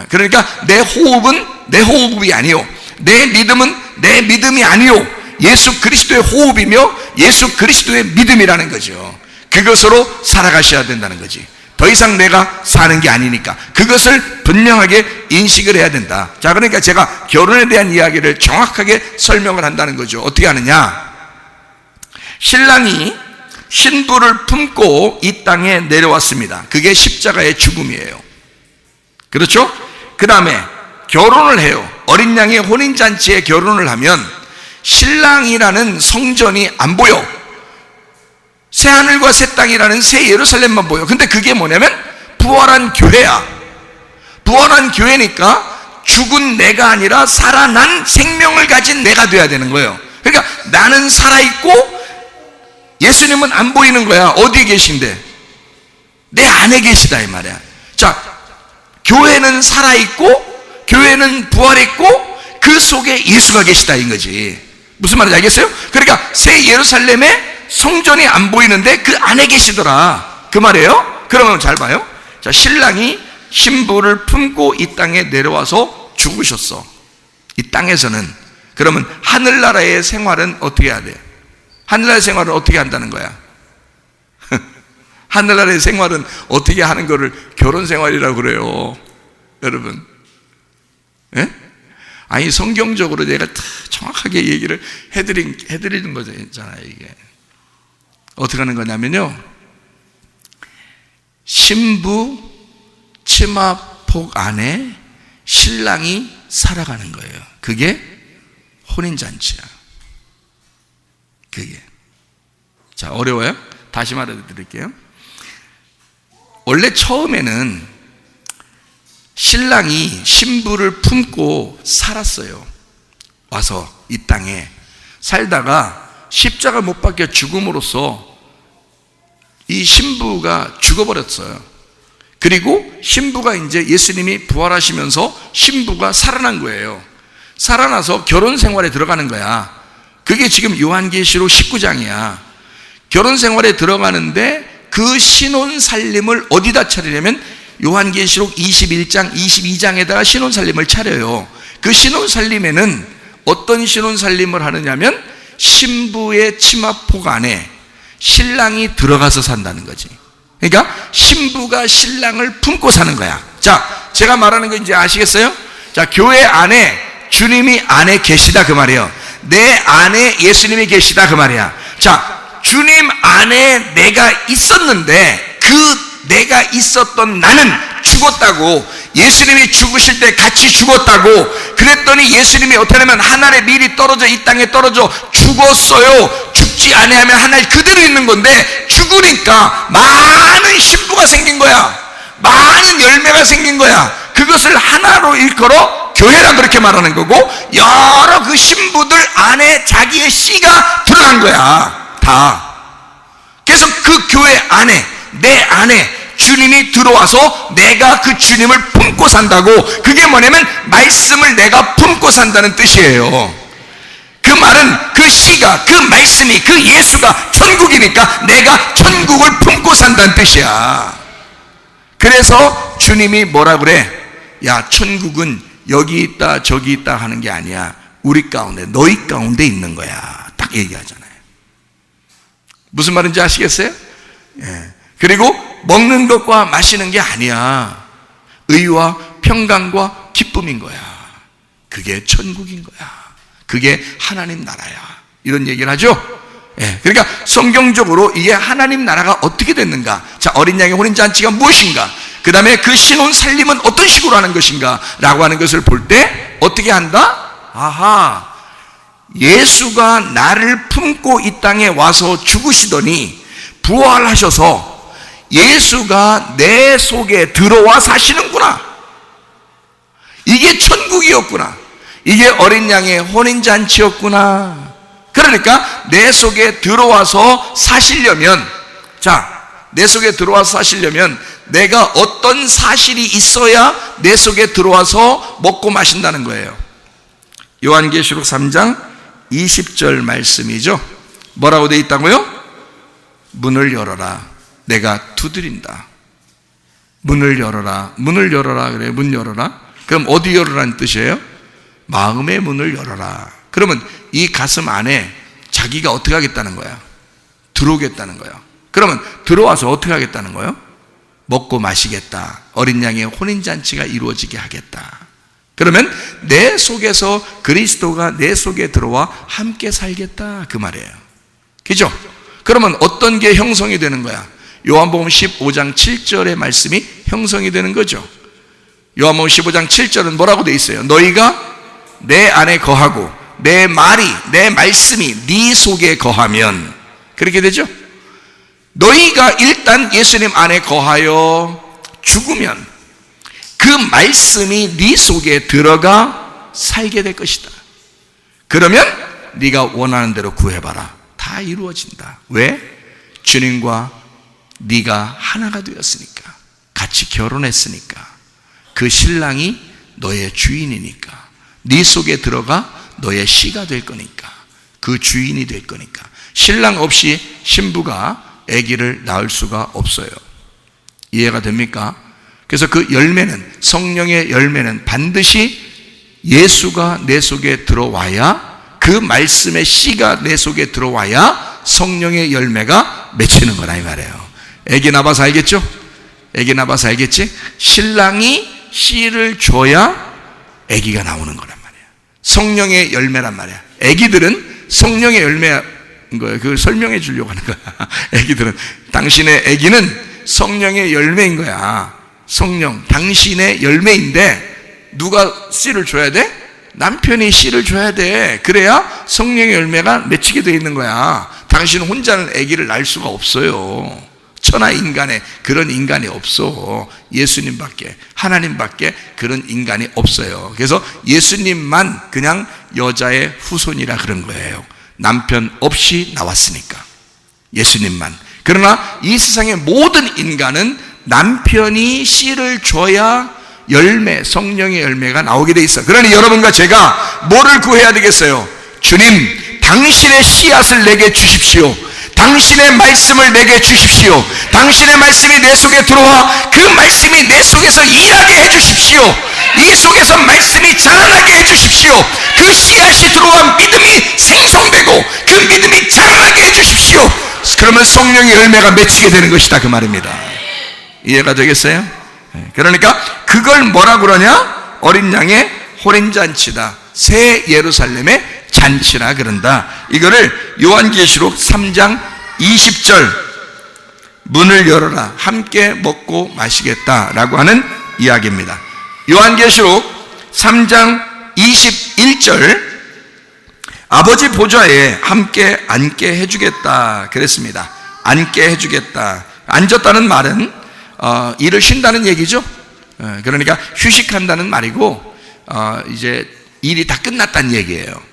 Speaker 1: 그러니까 내 호흡은 내 호흡이 아니요, 내 믿음은 내 믿음이 아니요, 예수 그리스도의 호흡이며 예수 그리스도의 믿음이라는 거죠. 그것으로 살아가셔야 된다는 거지. 더 이상 내가 사는 게 아니니까 그것을 분명하게 인식을 해야 된다. 자, 그러니까 제가 결혼에 대한 이야기를 정확하게 설명을 한다는 거죠. 어떻게 하느냐? 신랑이 신부를 품고 이 땅에 내려왔습니다. 그게 십자가의 죽음이에요. 그렇죠? 그 다음에 결혼을 해요. 어린 양의 혼인잔치에 결혼을 하면 신랑이라는 성전이 안 보여. 새하늘과 새 땅이라는 새 예루살렘만 보여. 근데 그게 뭐냐면 부활한 교회야. 부활한 교회니까 죽은 내가 아니라 살아난 생명을 가진 내가 돼야 되는 거예요. 그러니까 나는 살아있고 예수님은 안 보이는 거야. 어디에 계신데? 내 안에 계시다 이 말이야. 자, 교회는 살아있고 교회는 부활했고 그 속에 예수가 계시다 인 거지. 무슨 말인지 알겠어요? 그러니까 새 예루살렘에 성전이 안 보이는데 그 안에 계시더라, 그 말이에요. 그러면 잘 봐요. 자, 신랑이 신부를 품고 이 땅에 내려와서 죽으셨어. 이 땅에서는. 그러면 하늘나라의 생활은 어떻게 해야 돼? 하늘나라의 생활은 어떻게 한다는 거야? 하늘나라의 생활은 어떻게 하는 거를 결혼 생활이라고 그래요, 여러분. 예? 아니, 성경적으로 내가 정확하게 얘기를 해드리는 거잖아요, 이게. 어떻게 하는 거냐면요, 신부 치마폭 안에 신랑이 살아가는 거예요. 그게 혼인잔치야. 그게. 자, 어려워요? 다시 말해 드릴게요. 원래 처음에는 신랑이 신부를 품고 살았어요. 와서 이 땅에 살다가 십자가 못 박혀 죽음으로써 이 신부가 죽어버렸어요. 그리고 신부가 이제 예수님이 부활하시면서 신부가 살아난 거예요. 살아나서 결혼 생활에 들어가는 거야. 그게 지금 요한계시록 19장이야. 결혼 생활에 들어가는데 그 신혼 살림을 어디다 차리냐면 요한계시록 21장, 22장에다가 신혼 살림을 차려요. 그 신혼살림에는 어떤 신혼살림을 하느냐면 신부의 치마폭 안에 신랑이 들어가서 산다는 거지. 그러니까 신부가 신랑을 품고 사는 거야. 자, 제가 말하는 거 이제 아시겠어요? 자, 교회 안에 주님이 안에 계시다 그 말이에요. 내 안에 예수님이 계시다 그 말이야. 자, 주님 안에 내가 있었는데 그 내가 있었던 나는 죽었다고, 예수님이 죽으실 때 같이 죽었다고, 그랬더니 예수님이 어떻게 하면 하늘에 미리 떨어져 이 땅에 떨어져 죽었어요. 죽지 아니하면 하늘 그대로 있는 건데 죽으니까 많은 신부가 생긴 거야. 많은 열매가 생긴 거야. 그것을 하나로 일컬어 교회라 그렇게 말하는 거고, 여러 그 신부들 안에 자기의 씨가 들어간 거야. 다. 그래서 그 교회 안에, 내 안에 주님이 들어와서 내가 그 주님을 품고 산다고. 그게 뭐냐면 말씀을 내가 품고 산다는 뜻이에요. 그 말은 그 씨가, 그 말씀이, 그 예수가 천국이니까 내가 천국을 품고 산다는 뜻이야. 그래서 주님이 뭐라 그래? 야, 천국은 여기 있다 저기 있다 하는 게 아니야. 우리 가운데, 너희 가운데 있는 거야. 딱 얘기하잖아요. 무슨 말인지 아시겠어요? 예. 그리고 먹는 것과 마시는 게 아니야. 의와 평강과 기쁨인 거야. 그게 천국인 거야. 그게 하나님 나라야. 이런 얘기를 하죠. 예. 그러니까 성경적으로 이게 하나님 나라가 어떻게 됐는가? 자, 어린 양의 혼인잔치가 무엇인가? 그 다음에 그 신혼 살림은 어떤 식으로 하는 것인가? 라고 하는 것을 볼 때 어떻게 한다? 아하, 예수가 나를 품고 이 땅에 와서 죽으시더니 부활하셔서 예수가 내 속에 들어와 사시는구나. 이게 천국이었구나. 이게 어린 양의 혼인잔치였구나. 그러니까 내 속에 들어와서 사시려면, 자, 내 속에 들어와서 사시려면 내가 어떤 사실이 있어야 내 속에 들어와서 먹고 마신다는 거예요. 요한계시록 3장 20절 말씀이죠. 뭐라고 되어 있다고요? 문을 열어라. 내가 두드린다. 문을 열어라. 문을 열어라. 그래. 문 열어라. 그럼 어디 열어라는 뜻이에요? 마음의 문을 열어라. 그러면 이 가슴 안에 자기가 어떻게 하겠다는 거야? 들어오겠다는 거야. 그러면 들어와서 어떻게 하겠다는 거예요? 먹고 마시겠다. 어린 양의 혼인잔치가 이루어지게 하겠다. 그러면 내 속에서 그리스도가 내 속에 들어와 함께 살겠다 그 말이에요. 그죠? 그러면 어떤 게 형성이 되는 거야? 요한복음 15장 7절의 말씀이 형성이 되는 거죠. 요한복음 15장 7절은 뭐라고 돼 있어요? 너희가 내 안에 거하고 내 말이, 내 말씀이 네 속에 거하면, 그렇게 되죠? 너희가 일단 예수님 안에 거하여 죽으면 그 말씀이 네 속에 들어가 살게 될 것이다. 그러면 네가 원하는 대로 구해봐라. 다 이루어진다. 왜? 주님과 네가 하나가 되었으니까, 같이 결혼했으니까, 그 신랑이 너의 주인이니까, 네 속에 들어가 너의 씨가 될 거니까, 그 주인이 될 거니까. 신랑 없이 신부가 아기를 낳을 수가 없어요. 이해가 됩니까? 그래서 그 열매는, 성령의 열매는 반드시 예수가 내 속에 들어와야, 그 말씀의 씨가 내 속에 들어와야 성령의 열매가 맺히는 거라 이 말이에요. 아기 낳아서 알겠죠? 아기 낳아서 알겠지? 신랑이 씨를 줘야 아기가 나오는 거란 말이야. 성령의 열매란 말이야. 아기들은 성령의 열매인 거예요. 그걸 설명해 주려고 하는 거야. 아기들은, 당신의 아기는 성령의 열매인 거야. 성령, 당신의 열매인데 누가 씨를 줘야 돼? 남편이 씨를 줘야 돼. 그래야 성령의 열매가 맺히게 되어 있는 거야. 당신은 혼자는 아기를 낳을 수가 없어요. 천하 인간에 그런 인간이 없어. 예수님밖에, 하나님밖에 그런 인간이 없어요. 그래서 예수님만 그냥 여자의 후손이라 그런 거예요. 남편 없이 나왔으니까, 예수님만. 그러나 이 세상의 모든 인간은 남편이 씨를 줘야 열매, 성령의 열매가 나오게 돼 있어. 그러니 여러분과 제가 뭐를 구해야 되겠어요? 주님, 당신의 씨앗을 내게 주십시오. 당신의 말씀을 내게 주십시오. 당신의 말씀이 내 속에 들어와 그 말씀이 내 속에서 일하게 해주십시오. 이 속에서 말씀이 자라나게 해주십시오. 그 씨앗이 들어와 믿음이 생성되고 그 믿음이 자라나게 해주십시오. 그러면 성령의 열매가 맺히게 되는 것이다, 그 말입니다. 이해가 되겠어요? 그러니까 그걸 뭐라 그러냐? 어린 양의 호림잔치다, 새 예루살렘의 잔치라 그런다. 이거를 요한계시록 3장 20절 문을 열어라 함께 먹고 마시겠다라고 하는 이야기입니다. 요한계시록 3장 21절 아버지 보좌에 함께 앉게 해주겠다 그랬습니다. 앉게 해주겠다. 앉았다는 말은 일을 쉰다는 얘기죠. 그러니까 휴식한다는 말이고 이제 일이 다 끝났다는 얘기예요.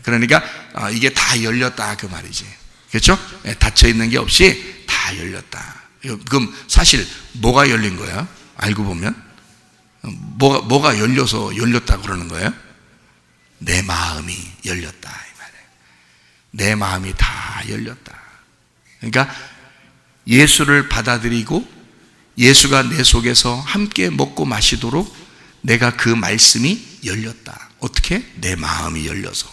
Speaker 1: 그러니까 이게 다 열렸다 그 말이지. 그렇죠? 닫혀 있는 게 없이 다 열렸다. 그럼 사실 뭐가 열린 거야? 알고 보면 뭐가 열려서 열렸다 그러는 거예요? 내 마음이 열렸다 이 말이에요. 내 마음이 다 열렸다. 그러니까 예수를 받아들이고 예수가 내 속에서 함께 먹고 마시도록 내가 그 말씀이 열렸다. 어떻게? 내 마음이 열려서.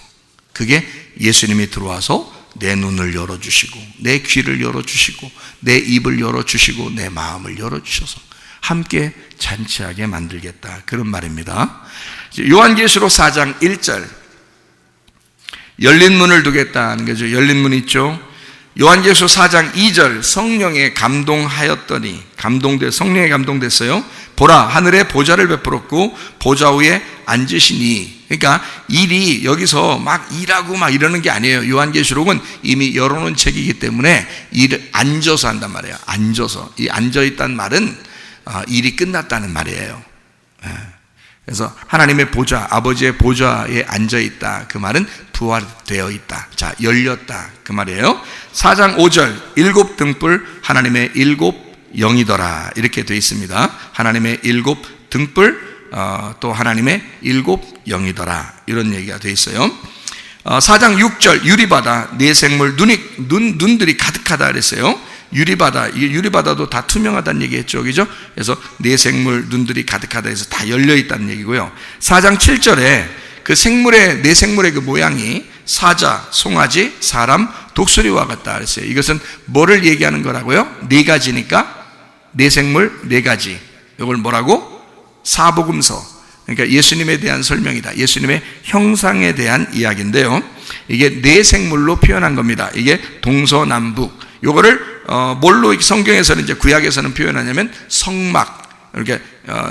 Speaker 1: 그게 예수님이 들어와서 내 눈을 열어주시고 내 귀를 열어주시고 내 입을 열어주시고 내 마음을 열어주셔서 함께 잔치하게 만들겠다, 그런 말입니다. 요한계시록 4장 1절 열린 문을 두겠다는 거죠. 열린 문 있죠. 요한계시록 4장 2절 성령에 감동하였더니 성령에 감동됐어요. 보라 하늘에 보좌를 베풀었고 보좌 위에 앉으시니. 그러니까 일이 여기서 막 일하고 막 이러는 게 아니에요. 요한계시록은 이미 열어놓은 책이기 때문에 일을 앉아서 한단 말이에요. 앉아서. 이 앉아있다는 말은 일이 끝났다는 말이에요. 그래서 하나님의 보좌, 아버지의 보좌에 앉아있다 그 말은 부활되어 있다. 자, 열렸다 그 말이에요. 4장 5절 일곱 등불 하나님의 일곱 영이더라 이렇게 되어 있습니다. 하나님의 일곱 등불 또 하나님의 일곱 영이더라 이런 얘기가 되어 있어요. 4장 6절 유리바다 네 생물 눈들이 가득하다 그랬어요. 유리바다, 이 유리바다도 다 투명하다는 얘기했죠, 그죠? 그래서 네 생물 눈들이 가득하다 해서 다 열려 있다는 얘기고요. 4장 7절에 그 생물의 네 생물의 그 모양이 사자, 송아지, 사람, 독수리와 같다 그랬어요. 이것은 뭐를 얘기하는 거라고요? 네 가지니까 네 생물 네 가지. 이걸 뭐라고? 사복음서. 그러니까 예수님에 대한 설명이다. 예수님의 형상에 대한 이야기인데요. 이게 네 생물로 표현한 겁니다. 이게 동서남북. 요거를 뭘로 성경에서는 이제 구약에서는 표현하냐면 성막. 이렇게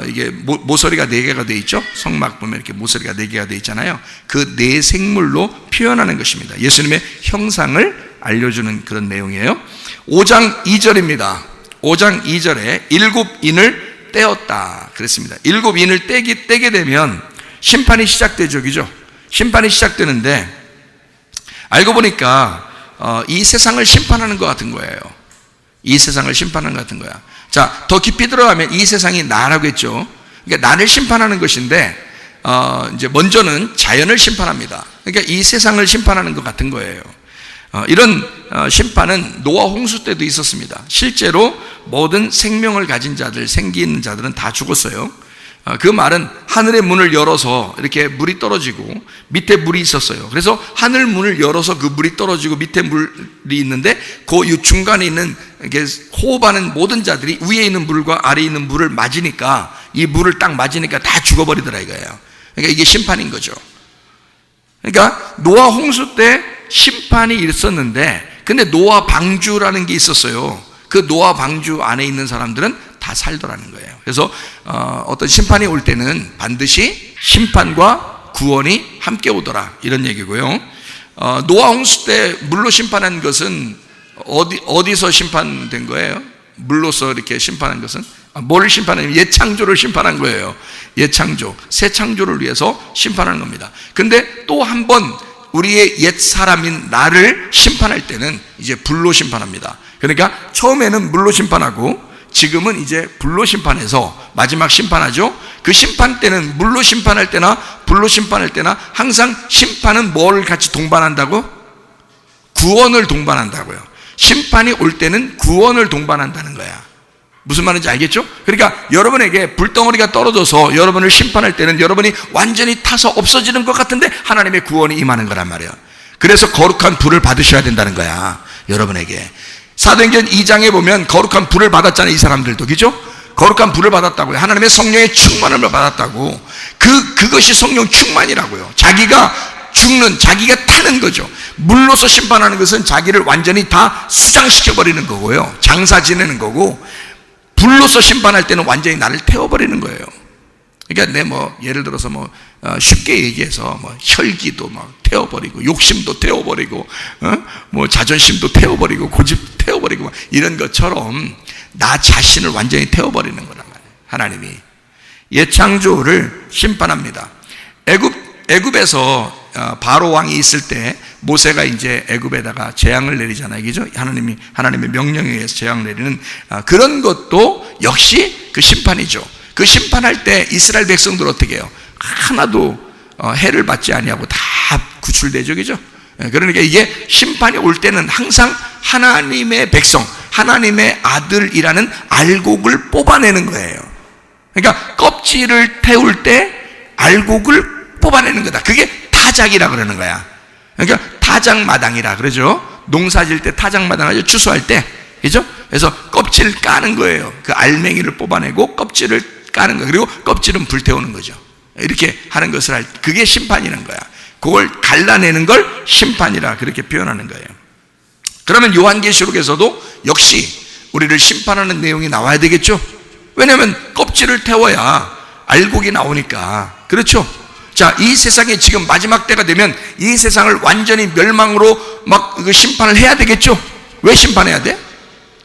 Speaker 1: 이게 모서리가 네 개가 돼 있죠. 성막 보면 이렇게 모서리가 네 개가 돼 있잖아요. 그 네 생물로 표현하는 것입니다. 예수님의 형상을 알려주는 그런 내용이에요. 5장 2절입니다. 5장 2절에 일곱 인을 떼었다 그랬습니다. 일곱 인을 떼게 되면 심판이 시작되죠, 그죠? 심판이 시작되는데 알고 보니까 이 세상을 심판하는 것 같은 거예요. 이 세상을 심판하는 것 같은 거야. 자, 더 깊이 들어가면 이 세상이 나라고 했죠. 그러니까 나를 심판하는 것인데 이제 먼저는 자연을 심판합니다. 그러니까 이 세상을 심판하는 것 같은 거예요. 이런 심판은 노아 홍수 때도 있었습니다. 실제로 모든 생명을 가진 자들, 생기 있는 자들은 다 죽었어요. 그 말은 하늘의 문을 열어서 이렇게 물이 떨어지고 밑에 물이 있었어요. 그래서 하늘 문을 열어서 그 물이 떨어지고 밑에 물이 있는데 그 중간에 있는 이렇게 호흡하는 모든 자들이 위에 있는 물과 아래에 있는 물을 맞으니까 이 물을 딱 맞으니까 다 죽어버리더라 이거예요. 그러니까 이게 심판인 거죠. 그러니까 노아 홍수 때 심판이 있었는데 근데 노아 방주라는 게 있었어요. 그 노아 방주 안에 있는 사람들은 다 살더라는 거예요. 그래서 어떤 심판이 올 때는 반드시 심판과 구원이 함께 오더라 이런 얘기고요. 노아 홍수 때 물로 심판한 것은 어디서 심판된 거예요? 물로서 이렇게 심판한 것은 뭘 심판하냐면 옛 창조를 심판한 거예요. 옛 창조, 새 창조를 위해서 심판하는 겁니다. 근데 또 한 번 우리의 옛 사람인 나를 심판할 때는 이제 불로 심판합니다. 그러니까 처음에는 물로 심판하고 지금은 이제 불로 심판해서 마지막 심판하죠. 그 심판 때는 물로 심판할 때나 불로 심판할 때나 항상 심판은 뭘 같이 동반한다고? 구원을 동반한다고요. 심판이 올 때는 구원을 동반한다는 거야. 무슨 말인지 알겠죠? 그러니까 여러분에게 불덩어리가 떨어져서 여러분을 심판할 때는 여러분이 완전히 타서 없어지는 것 같은데 하나님의 구원이 임하는 거란 말이에요. 그래서 거룩한 불을 받으셔야 된다는 거야, 여러분에게. 사도행전 2장에 보면 거룩한 불을 받았잖아요, 이 사람들도. 그죠? 거룩한 불을 받았다고요. 하나님의 성령의 충만을 받았다고. 그것이 성령 충만이라고요. 자기가 죽는, 자기가 타는 거죠. 물로서 심판하는 것은 자기를 완전히 다 수장시켜버리는 거고요. 장사 지내는 거고, 불로서 심판할 때는 완전히 나를 태워버리는 거예요. 그러니까 예를 들어서 쉽게 얘기해서 혈기도 태워버리고, 욕심도 태워버리고, 자존심도 태워버리고, 고집 태워버리고, 이런 것처럼 나 자신을 완전히 태워버리는 거란 말이에요. 하나님이 옛 창조를 심판합니다. 애굽에서 바로 왕이 있을 때 모세가 이제 애굽에다가 재앙을 내리잖아요, 그죠? 하나님의 명령에 의해서 재앙을 내리는 그런 것도 역시 그 심판이죠. 그 심판할 때 이스라엘 백성들 어떻게 해요? 하나도 해를 받지 아니하고 다 구출되죠, 그죠? 그러니까 이게 심판이 올 때는 항상 하나님의 백성, 하나님의 아들이라는 알곡을 뽑아내는 거예요. 그러니까 껍질을 태울 때 알곡을 뽑아내는 거다. 그게 타작이라 그러는 거야. 그러니까 타작마당이라 그러죠. 농사 질 때 타작마당하죠. 추수할 때, 그죠? 그래서 껍질 까는 거예요. 그 알맹이를 뽑아내고 껍질을 까는 거예요. 그리고 껍질은 불태우는 거죠. 이렇게 하는 것을 그게 심판이라는 거야. 그걸 갈라내는 걸 심판이라 그렇게 표현하는 거예요. 그러면 요한계시록에서도 역시 우리를 심판하는 내용이 나와야 되겠죠? 왜냐하면 껍질을 태워야 알곡이 나오니까. 그렇죠? 자, 이 세상에 지금 마지막 때가 되면 이 세상을 완전히 멸망으로 심판을 해야 되겠죠? 왜 심판해야 돼?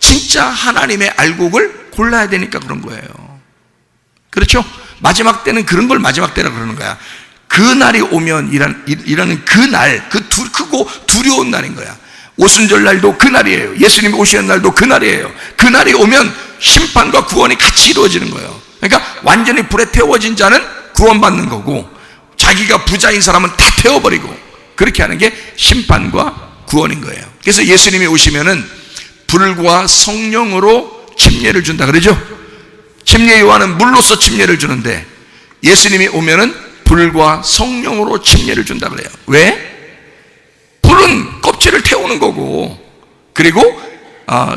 Speaker 1: 진짜 하나님의 알곡을 골라야 되니까 그런 거예요. 그렇죠? 마지막 때는 그런 걸 마지막 때라 그러는 거야. 그 날이 오면 이라는 그 날, 크고 두려운 날인 거야. 오순절 날도 그 날이에요. 예수님이 오시는 날도 그 날이에요. 그 날이 오면 심판과 구원이 같이 이루어지는 거예요. 그러니까 완전히 불에 태워진 자는 구원받는 거고, 자기가 부자인 사람은 다 태워버리고, 그렇게 하는 게 심판과 구원인 거예요. 그래서 예수님이 오시면은 불과 성령으로 침례를 준다 그러죠? 침례 요한은 물로서 침례를 주는데 예수님이 오면은 불과 성령으로 침례를 준다 그래요. 왜? 불은 껍질을 태우는 거고, 그리고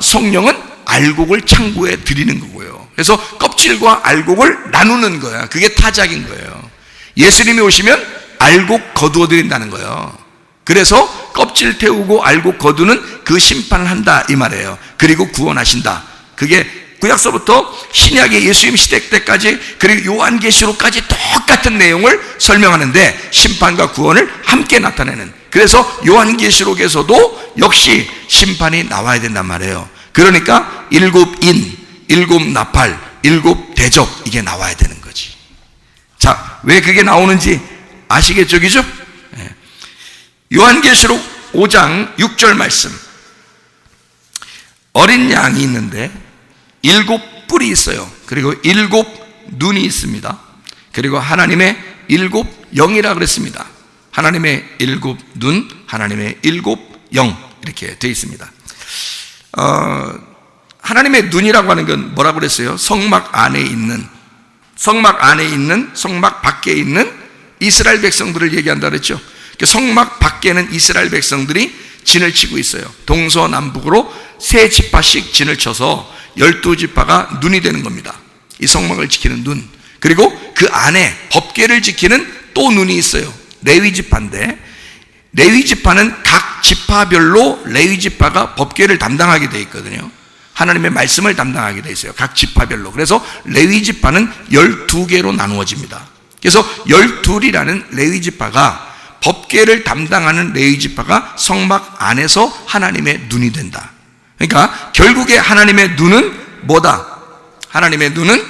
Speaker 1: 성령은 알곡을 창고에 드리는 거고요. 그래서 껍질과 알곡을 나누는 거야. 그게 타작인 거예요. 예수님이 오시면 알곡 거두어 드린다는 거예요. 그래서 껍질 태우고 알곡 거두는 그 심판을 한다 이 말이에요. 그리고 구원하신다. 그게 구약서부터 신약의 예수님 시대 때까지, 그리고 요한계시록까지 똑같은 내용을 설명하는데 심판과 구원을 함께 나타내는, 그래서 요한계시록에서도 역시 심판이 나와야 된단 말이에요. 그러니까 일곱 인, 일곱 나팔, 일곱 대접, 이게 나와야 되는 거지. 자, 왜 그게 나오는지 아시겠죠? 그죠? 요한계시록 5장 6절 말씀. 어린 양이 있는데 일곱 뿔이 있어요. 그리고 일곱 눈이 있습니다. 그리고 하나님의 일곱 영이라 그랬습니다. 하나님의 일곱 눈, 하나님의 일곱 영, 이렇게 되어 있습니다. 하나님의 눈이라고 하는 건 뭐라고 그랬어요? 성막 안에 있는, 성막 밖에 있는 이스라엘 백성들을 얘기한다 그랬죠. 성막 밖에는 이스라엘 백성들이 진을 치고 있어요. 동서남북으로 세 지파씩 진을 쳐서 12지파가 눈이 되는 겁니다. 이 성막을 지키는 눈. 그리고 그 안에 법궤를 지키는 또 눈이 있어요. 레위지파인데, 레위지파는 각 지파별로 레위지파가 법궤를 담당하게 되어 있거든요. 하나님의 말씀을 담당하게 되어 있어요. 각 지파별로. 그래서 레위지파는 12개로 나누어집니다. 그래서 12이라는 레위지파가, 법궤를 담당하는 레위지파가 성막 안에서 하나님의 눈이 된다. 그러니까 결국에 하나님의 눈은 뭐다? 하나님의 눈은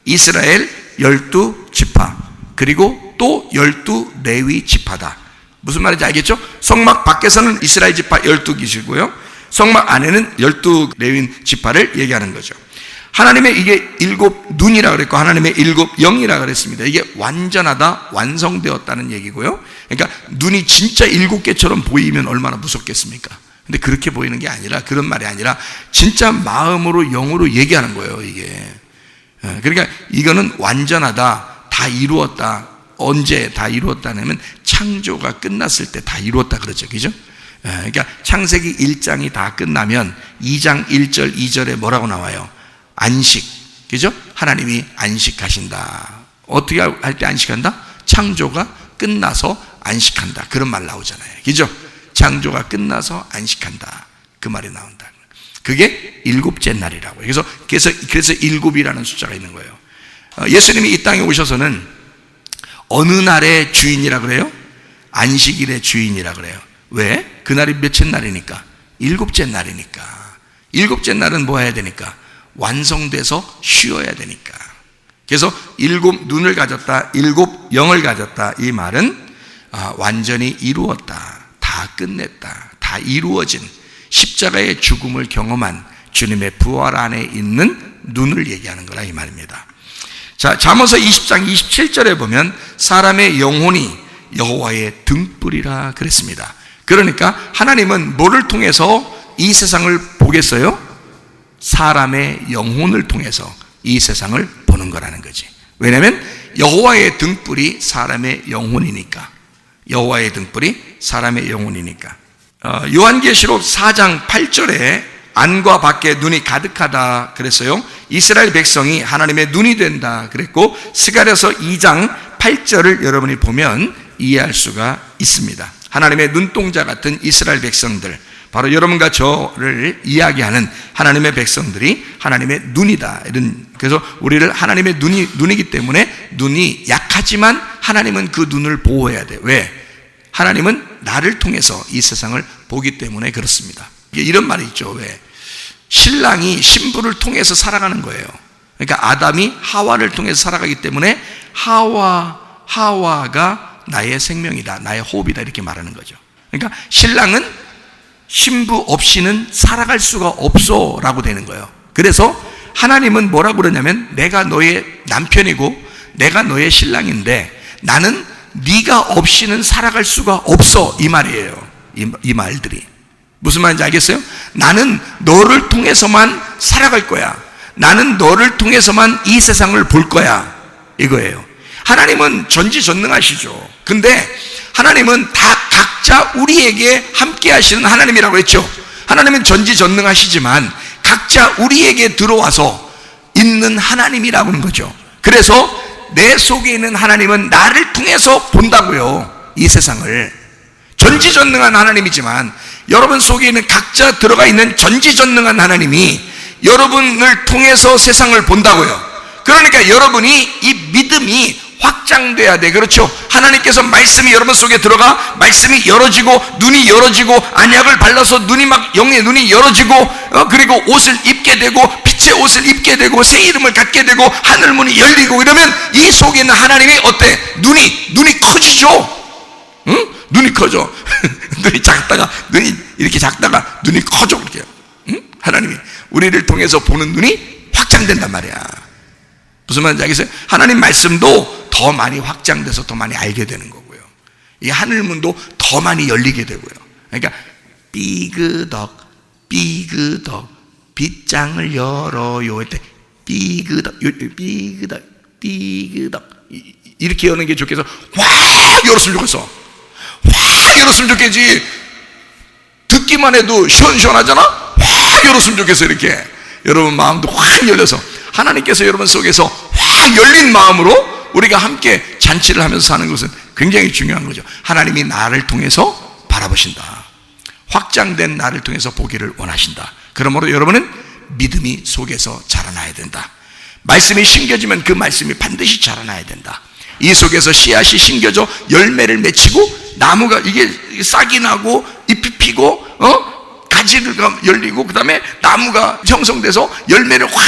Speaker 1: 이스라엘 12지파, 그리고 또 12레위지파다. 무슨 말인지 알겠죠? 성막 밖에서는 이스라엘 지파 12기시고요, 성막 안에는 12레위지파를 얘기하는 거죠. 하나님의 이게 일곱 눈이라 그랬고 하나님의 일곱 영이라 그랬습니다. 이게 완전하다, 완성되었다는 얘기고요. 그러니까 눈이 진짜 7개처럼 보이면 얼마나 무섭겠습니까? 근데 그렇게 보이는 게 아니라, 그런 말이 아니라 진짜 마음으로 영으로 얘기하는 거예요, 이게. 그러니까 이거는 완전하다, 다 이루었다. 언제 다 이루었다냐면 창조가 끝났을 때 다 이루었다 그러죠, 그죠? 그러니까 창세기 1장이 다 끝나면 2장 1절 2절에 뭐라고 나와요? 안식, 그죠? 하나님이 안식하신다. 어떻게 할 때 안식한다? 창조가 끝나서 안식한다, 그런 말 나오잖아요, 그죠? 창조가 끝나서 안식한다, 그 말이 나온다. 그게 일곱째 날이라고. 그래서 일곱이라는 숫자가 있는 거예요. 예수님이 이 땅에 오셔서는 어느 날의 주인이라 그래요? 안식일의 주인이라 그래요. 왜? 그날이 몇째 날이니까? 일곱째 날이니까. 일곱째 날은 뭐 해야 되니까? 완성돼서 쉬어야 되니까. 그래서 일곱 눈을 가졌다, 일곱 영을 가졌다, 이 말은 완전히 이루었다, 다 끝냈다, 다 이루어진 십자가의 죽음을 경험한 주님의 부활 안에 있는 눈을 얘기하는 거라, 이 말입니다. 자, 잠언서 20장 27절에 보면 사람의 영혼이 여호와의 등불이라 그랬습니다. 그러니까 하나님은 뭐를 통해서 이 세상을 보겠어요? 사람의 영혼을 통해서 이 세상을 보는 거라는 거지. 왜냐하면 여호와의 등불이 사람의 영혼이니까. 여호와의 등불이 사람의 영혼이니까. 요한계시록 4장 8절에 안과 밖에 눈이 가득하다 그랬어요. 이스라엘 백성이 하나님의 눈이 된다 그랬고, 스가랴서 2장 8절을 여러분이 보면 이해할 수가 있습니다. 하나님의 눈동자 같은 이스라엘 백성들, 바로 여러분과 저를 이야기하는 하나님의 백성들이 하나님의 눈이다. 그래서 우리를 하나님의 눈이기 때문에 눈이 약하지만 하나님은 그 눈을 보호해야 돼. 왜? 하나님은 나를 통해서 이 세상을 보기 때문에 그렇습니다. 이런 말이 있죠. 왜? 신랑이 신부를 통해서 살아가는 거예요. 그러니까 아담이 하와를 통해서 살아가기 때문에 하와가 나의 생명이다, 나의 호흡이다, 이렇게 말하는 거죠. 그러니까 신랑은 신부 없이는 살아갈 수가 없어 라고 되는 거예요. 그래서 하나님은 뭐라고 그러냐면, 내가 너의 남편이고 내가 너의 신랑인데 나는 네가 없이는 살아갈 수가 없어, 이 말이에요. 이 말들이 무슨 말인지 알겠어요? 나는 너를 통해서만 살아갈 거야. 나는 너를 통해서만 이 세상을 볼 거야, 이거예요. 하나님은 전지전능하시죠. 근데 하나님은 다 각자 우리에게 함께 하시는 하나님이라고 했죠. 하나님은 전지전능하시지만 각자 우리에게 들어와서 있는 하나님이라고 하는 거죠. 그래서 내 속에 있는 하나님은 나를 통해서 본다고요, 이 세상을. 전지전능한 하나님이지만 여러분 속에 있는 각자 들어가 있는 전지전능한 하나님이 여러분을 통해서 세상을 본다고요. 그러니까 여러분이 이 믿음이 확장돼야 돼. 그렇죠? 하나님께서 말씀이 여러분 속에 들어가 말씀이 열어지고 눈이 열어지고 안약을 발라서 눈이 막 영의 눈이 열어지고 그리고 옷을 입게 되고 빛의 옷을 입게 되고 새 이름을 갖게 되고 하늘문이 열리고 이러면 이 속에 있는 하나님이 어때? 눈이 커지죠. 응? 눈이 커져. 눈이 이렇게 작다가 눈이 커져. 그렇게. 응? 하나님이 우리를 통해서 보는 눈이 확장된단 말이야. 무슨 말인지 알겠어요? 하나님 말씀도 더 많이 확장돼서 더 많이 알게 되는 거고요. 이 하늘문도 더 많이 열리게 되고요. 그러니까 삐그덕 빗장을 열어요 할 때 삐그덕 이렇게 여는 게 좋겠어. 확 열었으면 좋겠어. 확 열었으면 좋겠지. 듣기만 해도 시원시원하잖아. 확 열었으면 좋겠어. 이렇게 여러분 마음도 확 열려서 하나님께서 여러분 속에서 확 열린 마음으로 우리가 함께 잔치를 하면서 사는 것은 굉장히 중요한 거죠. 하나님이 나를 통해서 바라보신다. 확장된 나를 통해서 보기를 원하신다. 그러므로 여러분은 믿음이 속에서 자라나야 된다. 말씀이 심겨지면 그 말씀이 반드시 자라나야 된다. 이 속에서 씨앗이 심겨져 열매를 맺히고 나무가 이게 싹이 나고 잎이 피고 가지가 열리고 그 다음에 나무가 형성돼서 열매를 확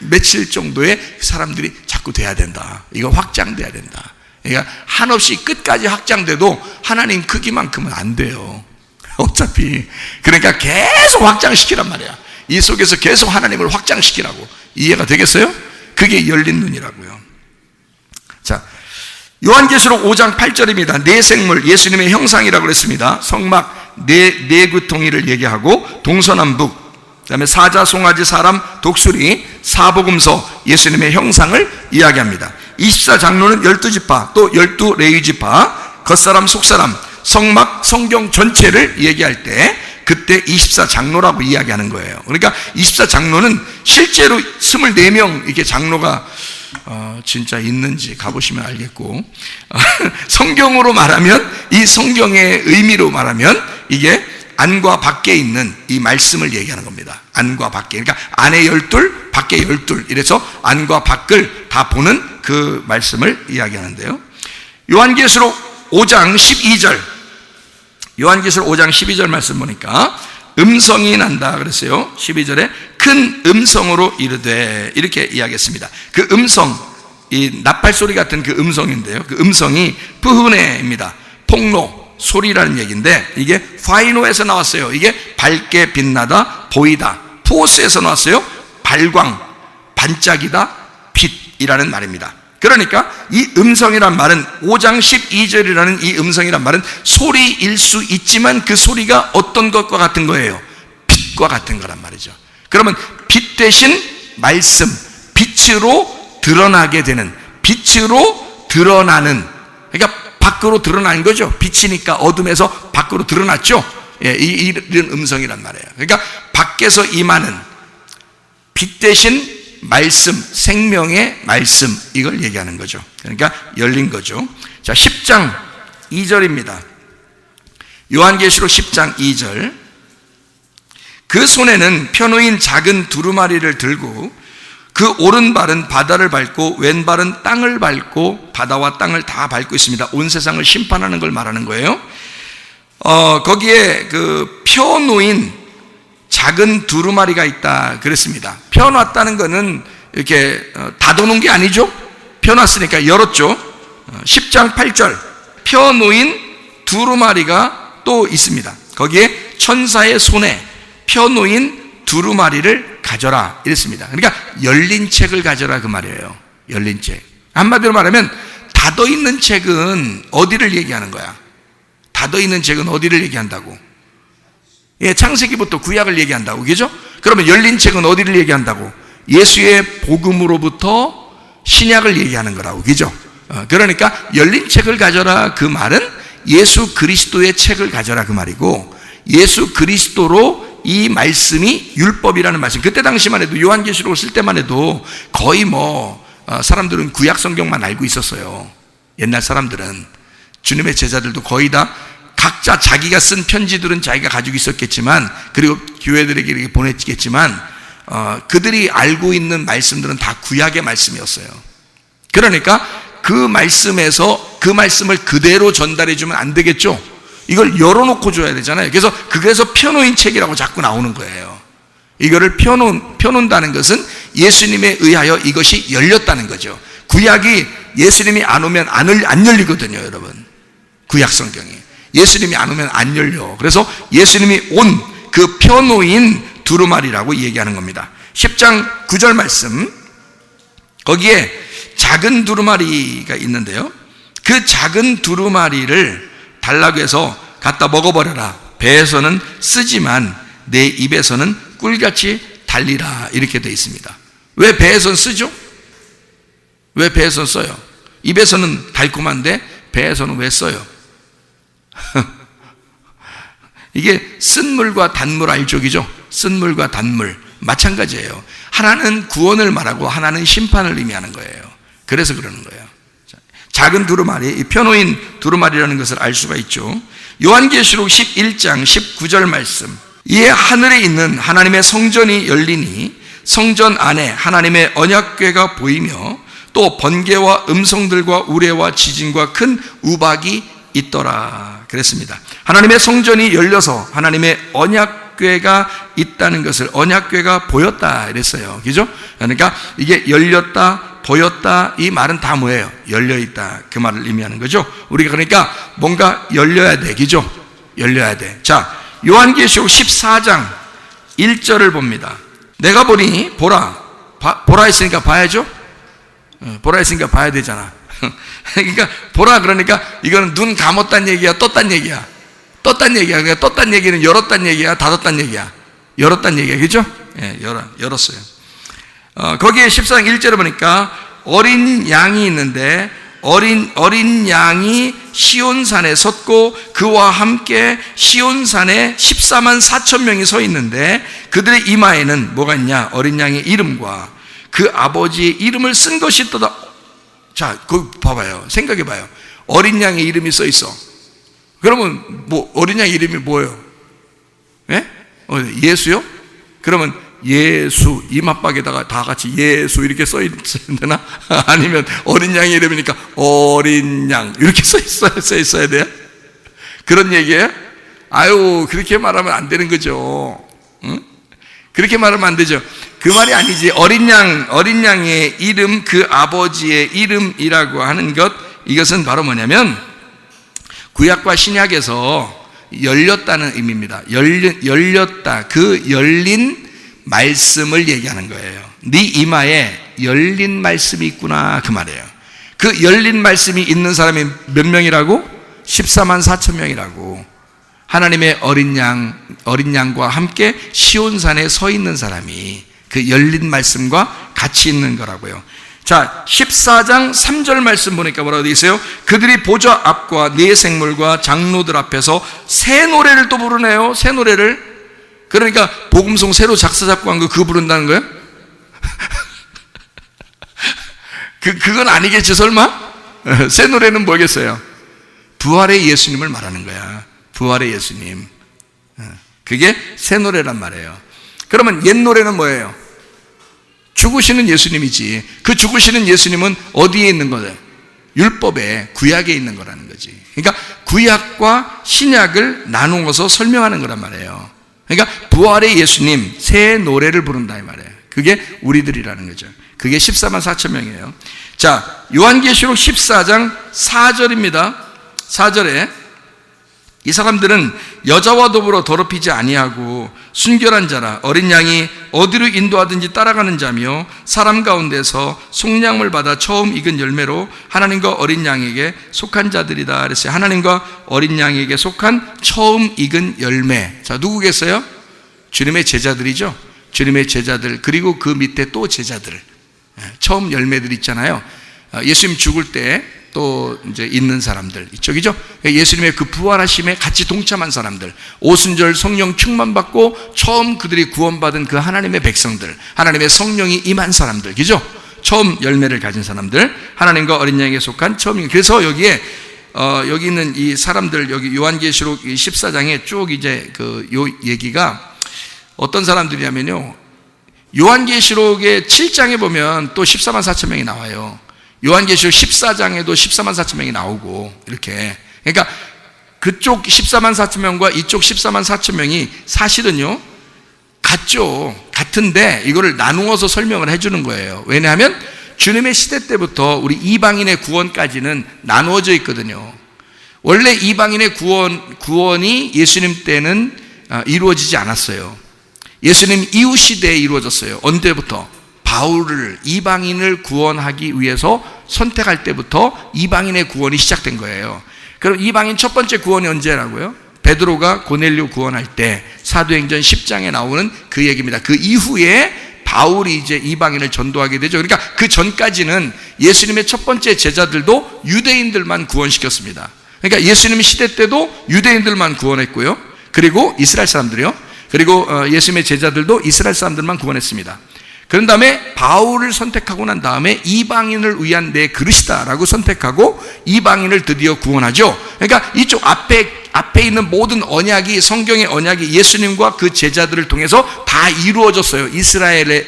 Speaker 1: 맺힐 정도의 사람들이 자꾸 돼야 된다. 이거 확장돼야 된다. 그러니까 한없이 끝까지 확장돼도 하나님 크기만큼은 안 돼요. 어차피. 그러니까 계속 확장시키란 말이야. 이 속에서 계속 하나님을 확장시키라고. 이해가 되겠어요? 그게 열린 눈이라고요. 자, 요한계시록 5장 8절입니다. 네 생물, 예수님의 형상이라고 그랬습니다. 성막 네구통이를 얘기하고 동서남북, 그다음에 사자, 송아지, 사람, 독수리, 사복음서, 예수님의 형상을 이야기합니다. 24장로는 12지파, 또 12레위지파, 겉사람, 속사람, 성막, 성경 전체를 얘기할 때 그때 24장로라고 이야기하는 거예요. 그러니까 24장로는 실제로 24명 이렇게 장로가 진짜 있는지 가보시면 알겠고, 성경으로 말하면, 이 성경의 의미로 말하면 이게 안과 밖에 있는 이 말씀을 얘기하는 겁니다. 안과 밖에, 그러니까 안에 12, 밖에 12, 이래서 안과 밖을 다 보는 그 말씀을 이야기하는데요. 요한계시록 5장 12절, 요한계시록 5장 12절 말씀 보니까 음성이 난다 그랬어요. 12절에 큰 음성으로 이르되, 이렇게 이야기했습니다. 그 음성, 이 나팔소리 같은 그 음성인데요, 그 음성이 푸흐네입니다. 폭로, 소리라는 얘기인데, 이게 파이노에서 나왔어요. 이게 밝게 빛나다, 보이다. 포스에서 나왔어요. 발광, 반짝이다, 빛이라는 말입니다. 그러니까 이 음성이란 말은, 5장 12절이라는 이 음성이란 말은 소리일 수 있지만 그 소리가 어떤 것과 같은 거예요? 빛과 같은 거란 말이죠. 그러면 빛 대신 말씀, 빛으로 드러나게 되는, 빛으로 드러나는, 그러니까 밖으로 드러나는 거죠. 빛이니까 어둠에서 밖으로 드러났죠. 예, 이런 음성이란 말이에요. 그러니까 밖에서 임하는 빛 대신 말씀, 생명의 말씀, 이걸 얘기하는 거죠. 그러니까 열린 거죠. 자, 10장 2절입니다. 요한계시록 10장 2절. 그 손에는 펴놓인 작은 두루마리를 들고 그 오른발은 바다를 밟고 왼발은 땅을 밟고 바다와 땅을 다 밟고 있습니다. 온 세상을 심판하는 걸 말하는 거예요. 거기에 그 펴놓인 작은 두루마리가 있다 그랬습니다. 펴놨다는 거는 이렇게 닫아놓은 게 아니죠. 펴놨으니까 열었죠. 10장 8절, 펴놓인 두루마리가 또 있습니다. 거기에 천사의 손에 펴놓인 두루마리를 가져라 이랬습니다. 그러니까 열린 책을 가져라 그 말이에요. 열린 책. 한마디로 말하면 닫아있는 책은 어디를 얘기하는 거야? 닫아있는 책은 어디를 얘기한다고? 예, 창세기부터 구약을 얘기한다고, 그죠? 그러면 열린 책은 어디를 얘기한다고? 예수의 복음으로부터 신약을 얘기하는 거라고, 그죠? 그러니까 열린 책을 가져라 그 말은 예수 그리스도의 책을 가져라 그 말이고, 예수 그리스도로 이 말씀이 율법이라는 말씀. 그때 당시만 해도, 요한계시록을 쓸 때만 해도 거의 사람들은 구약 성경만 알고 있었어요. 옛날 사람들은. 주님의 제자들도 거의 다 각자 자기가 쓴 편지들은 자기가 가지고 있었겠지만, 그리고 교회들에게 이렇게 보냈겠지만, 그들이 알고 있는 말씀들은 다 구약의 말씀이었어요. 그러니까 그 말씀에서 그 말씀을 그대로 전달해 주면 안 되겠죠. 이걸 열어놓고 줘야 되잖아요. 그래서 펴놓인 책이라고 자꾸 나오는 거예요. 이거를 펴놓는다는 것은 예수님에 의하여 이것이 열렸다는 거죠. 구약이 예수님이 안 오면 안 열리거든요, 여러분. 구약 성경이 예수님이 안 오면 안 열려. 그래서 예수님이 온 그 펴놓인 두루마리라고 얘기하는 겁니다. 10장 9절 말씀, 거기에 작은 두루마리가 있는데요, 그 작은 두루마리를 달라고 해서 갖다 먹어버려라. 배에서는 쓰지만 내 입에서는 꿀같이 달리라, 이렇게 되어 있습니다. 왜 배에서는 쓰죠? 왜 배에서는 써요? 입에서는 달콤한데 배에서는 왜 써요? 이게 쓴물과 단물 알죠, 그죠? 쓴물과 단물 마찬가지예요. 하나는 구원을 말하고 하나는 심판을 의미하는 거예요. 그래서 그러는 거예요. 작은 두루마리, 이 펴놓인 두루마리라는 것을 알 수가 있죠. 요한계시록 11장 19절 말씀, 이에 하늘에 있는 하나님의 성전이 열리니 성전 안에 하나님의 언약궤가 보이며 또 번개와 음성들과 우레와 지진과 큰 우박이 있더라 그랬습니다. 하나님의 성전이 열려서 하나님의 언약궤가 있다는 것을, 언약궤가 보였다 이랬어요, 그죠? 그러니까 이게 열렸다, 보였다, 이 말은 다 뭐예요? 열려있다, 그 말을 의미하는 거죠. 우리가 그러니까 뭔가 열려야 돼, 그죠? 열려야 돼. 자, 요한계시록 14장 1절을 봅니다. 내가 보니 보라, 보라 했으니까 봐야죠. 보라 했으니까 봐야 되잖아. 그러니까 보라, 그러니까 이거는 눈 감았단 얘기야, 떴단 얘기야? 떴단 얘기야. 그러니까 떴단 얘기는 열었단 얘기야, 닫았단 얘기야? 열었단 얘기야, 그죠? 예, 열었어요. 거기에 14장 1절에 보니까 어린 양이 있는데 어린 양이 시온산에 섰고 그와 함께 시온산에 14만 4천 명이 서 있는데 그들의 이마에는 뭐가 있냐? 어린 양의 이름과 그 아버지의 이름을 쓴 것이 있도다. 자, 거기 봐봐요. 생각해 봐요. 어린 양의 이름이 써 있어. 그러면 뭐 어린 양의 이름이 뭐예요? 예? 예수요? 그러면 예수 이맛박에다가 다 같이 예수 이렇게 써 있어야 되나? 아니면 어린 양의 이름이니까 어린 양 이렇게 써 있어야 돼요? 그런 얘기예요? 아유, 그렇게 말하면 안 되는 거죠. 응? 그렇게 말하면 안 되죠. 그 말이 아니지. 어린 양의 이름, 그 아버지의 이름이라고 하는 것, 이것은 바로 뭐냐면 구약과 신약에서 열렸다는 의미입니다. 열렸다. 그 열린 말씀을 얘기하는 거예요. 네 이마에 열린 말씀이 있구나, 그 말이에요. 그 열린 말씀이 있는 사람이 몇 명이라고? 14만 4천 명이라고. 하나님의 어린 양과 함께 시온산에 서 있는 사람이 그 열린 말씀과 같이 있는 거라고요. 자, 14장 3절 말씀 보니까 뭐라고 되어 있어요? 그들이 보좌 앞과 네 생물과 장로들 앞에서 새 노래를 또 부르네요. 새 노래를. 그러니까 복음송 새로 작사 작곡한 거 그거 부른다는 거예요? 그건 아니겠지 설마? 새 노래는 뭐겠어요? 부활의 예수님을 말하는 거야. 부활의 예수님. 그게 새 노래란 말이에요. 그러면 옛 노래는 뭐예요? 죽으시는 예수님이지. 그 죽으시는 예수님은 어디에 있는 거예요? 율법에, 구약에 있는 거라는 거지. 그러니까 구약과 신약을 나누어서 설명하는 거란 말이에요. 그러니까 부활의 예수님, 새 노래를 부른다 이 말이에요. 그게 우리들이라는 거죠. 그게 14만 4천 명이에요. 자, 요한계시록 14장 4절입니다. 4절에 이 사람들은 여자와 더불어 더럽히지 아니하고 순결한 자라 어린 양이 어디로 인도하든지 따라가는 자며 사람 가운데서 속량을 받아 처음 익은 열매로 하나님과 어린 양에게 속한 자들이다 그랬어요. 하나님과 어린 양에게 속한 처음 익은 열매. 자, 누구겠어요? 주님의 제자들이죠. 주님의 제자들, 그리고 그 밑에 또 제자들, 처음 열매들 있잖아요. 예수님 죽을 때 또 이제 있는 사람들 이쪽이죠. 예수님의 그 부활하심에 같이 동참한 사람들, 오순절 성령 충만 받고 처음 그들이 구원받은 그 하나님의 백성들, 하나님의 성령이 임한 사람들, 그죠? 처음 열매를 가진 사람들, 하나님과 어린 양에게 속한 처음. 그래서 여기에 여기 있는 이 사람들, 여기 요한계시록 14장에 쭉 이제 요 얘기가 어떤 사람들이냐면요, 요한계시록의 7장에 보면 또 14만 4천 명이 나와요. 요한계시록 14장에도 14만 4천 명이 나오고 이렇게. 그러니까 그쪽 14만 4천 명과 이쪽 14만 4천 명이 사실은요 같죠. 같은데 이거를 나누어서 설명을 해주는 거예요. 왜냐하면 주님의 시대 때부터 우리 이방인의 구원까지는 나누어져 있거든요. 원래 이방인의 구원이 예수님 때는 이루어지지 않았어요. 예수님 이후 시대에 이루어졌어요. 언제부터? 바울을, 이방인을 구원하기 위해서 선택할 때부터 이방인의 구원이 시작된 거예요. 그럼 이방인 첫 번째 구원이 언제라고요? 베드로가 고넬료 구원할 때, 사도행전 10장에 나오는 그 얘기입니다. 그 이후에 바울이 이제 이방인을 전도하게 되죠. 그러니까 그 전까지는 예수님의 첫 번째 제자들도 유대인들만 구원시켰습니다. 그러니까 예수님 시대 때도 유대인들만 구원했고요. 그리고 이스라엘 사람들이요. 그리고 예수님의 제자들도 이스라엘 사람들만 구원했습니다. 그런 다음에 바울을 선택하고 난 다음에 이방인을 위한 내 그릇이다라고 선택하고 이방인을 드디어 구원하죠. 그러니까 이쪽 앞에 있는 모든 언약이, 성경의 언약이 예수님과 그 제자들을 통해서 다 이루어졌어요. 이스라엘에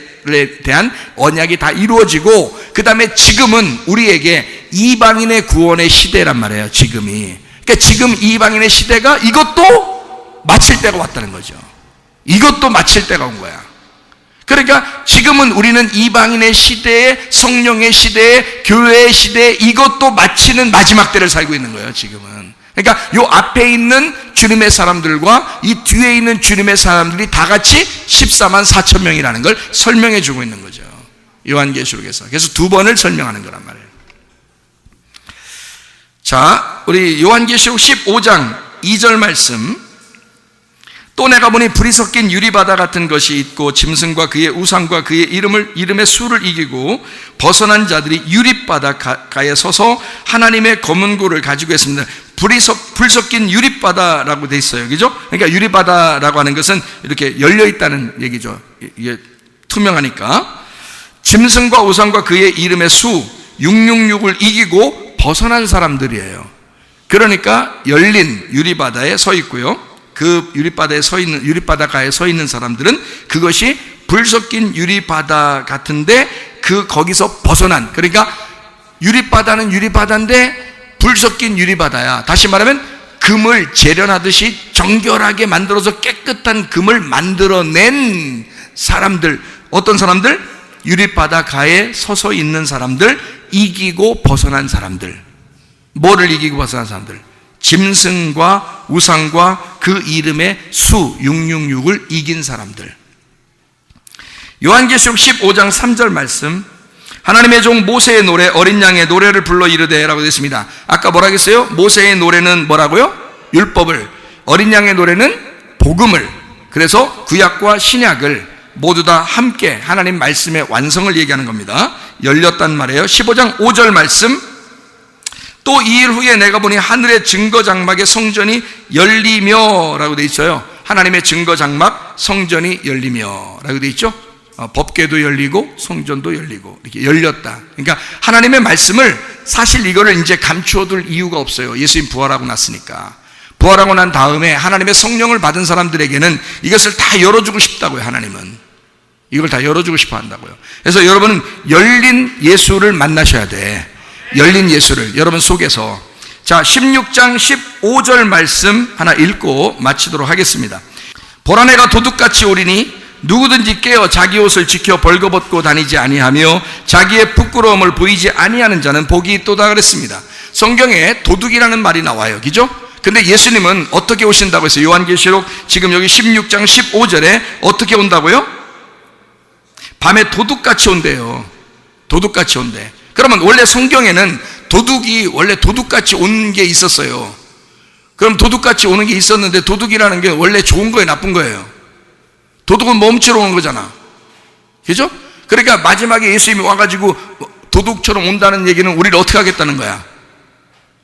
Speaker 1: 대한 언약이 다 이루어지고, 그 다음에 지금은 우리에게 이방인의 구원의 시대란 말이에요. 지금이. 그러니까 지금 이방인의 시대가 이것도 마칠 때가 왔다는 거죠. 이것도 마칠 때가 온 거야. 그러니까 지금은 우리는 이방인의 시대에, 성령의 시대에, 교회의 시대에 이것도 마치는 마지막 때를 살고 있는 거예요. 지금은. 그러니까 요 앞에 있는 주님의 사람들과 이 뒤에 있는 주님의 사람들이 다 같이 14만 4천 명이라는 걸 설명해 주고 있는 거죠. 요한계시록에서. 그래서 두 번을 설명하는 거란 말이에요. 자, 우리 요한계시록 15장 2절 말씀, 또 내가 보니 불이 섞인 유리바다 같은 것이 있고 짐승과 그의 우상과 그의 이름의 수를 이기고 벗어난 자들이 유리바다가에 서서 하나님의 검은 고를 가지고 있습니다. 불 섞인 유리바다라고 돼 있어요. 그죠? 그러니까 유리바다라고 하는 것은 이렇게 열려 있다는 얘기죠. 이게 투명하니까. 짐승과 우상과 그의 이름의 수 666을 이기고 벗어난 사람들이에요. 그러니까 열린 유리바다에 서 있고요. 그 유리바다가에 서 있는 사람들은 그것이 불 섞인 유리바다 같은데 거기서 벗어난, 그러니까 유리바다는 유리바다인데 불 섞인 유리바다야. 다시 말하면 금을 재련하듯이 정결하게 만들어서 깨끗한 금을 만들어낸 사람들. 어떤 사람들? 유리바다가에 서서 있는 사람들, 이기고 벗어난 사람들. 뭐를 이기고 벗어난 사람들? 짐승과 우상과 그 이름의 수 666을 이긴 사람들. 요한계시록 15장 3절 말씀, 하나님의 종 모세의 노래, 어린 양의 노래를 불러 이르되 라고 되어 있습니다. 아까 뭐라 했어요? 모세의 노래는 뭐라고요? 율법을, 어린 양의 노래는 복음을. 그래서 구약과 신약을 모두 다 함께 하나님 말씀의 완성을 얘기하는 겁니다. 열렸단 말이에요. 15장 5절 말씀, 또 2일 후에 내가 보니 하늘의 증거장막의 성전이 열리며 라고 되어 있어요. 하나님의 증거장막 성전이 열리며 라고 되어 있죠. 법궤도 열리고 성전도 열리고 이렇게 열렸다. 그러니까 하나님의 말씀을, 사실 이거를 이제 감추어둘 이유가 없어요. 예수님 부활하고 났으니까. 부활하고 난 다음에 하나님의 성령을 받은 사람들에게는 이것을 다 열어주고 싶다고요. 하나님은 이걸 다 열어주고 싶어 한다고요. 그래서 여러분은 열린 예수를 만나셔야 돼. 열린 예수를 여러분 속에서. 자, 16장 15절 말씀 하나 읽고 마치도록 하겠습니다. 보라, 내가 도둑같이 오리니 누구든지 깨어 자기 옷을 지켜 벌거벗고 다니지 아니하며 자기의 부끄러움을 보이지 아니하는 자는 복이 있도다 그랬습니다. 성경에 도둑이라는 말이 나와요. 그죠? 근데 예수님은 어떻게 오신다고 했어요? 요한계시록 지금 여기 16장 15절에 어떻게 온다고요? 밤에 도둑같이 온대요. 도둑같이 온대. 그러면 원래 성경에는 도둑이 원래 도둑같이 오는 게 있었어요. 그럼 도둑같이 오는 게 있었는데, 도둑이라는 게 원래 좋은 거예요, 나쁜 거예요? 도둑은 멈추러 오는 거잖아. 그죠? 그러니까 마지막에 예수님이 와가지고 도둑처럼 온다는 얘기는 우리를 어떻게 하겠다는 거야?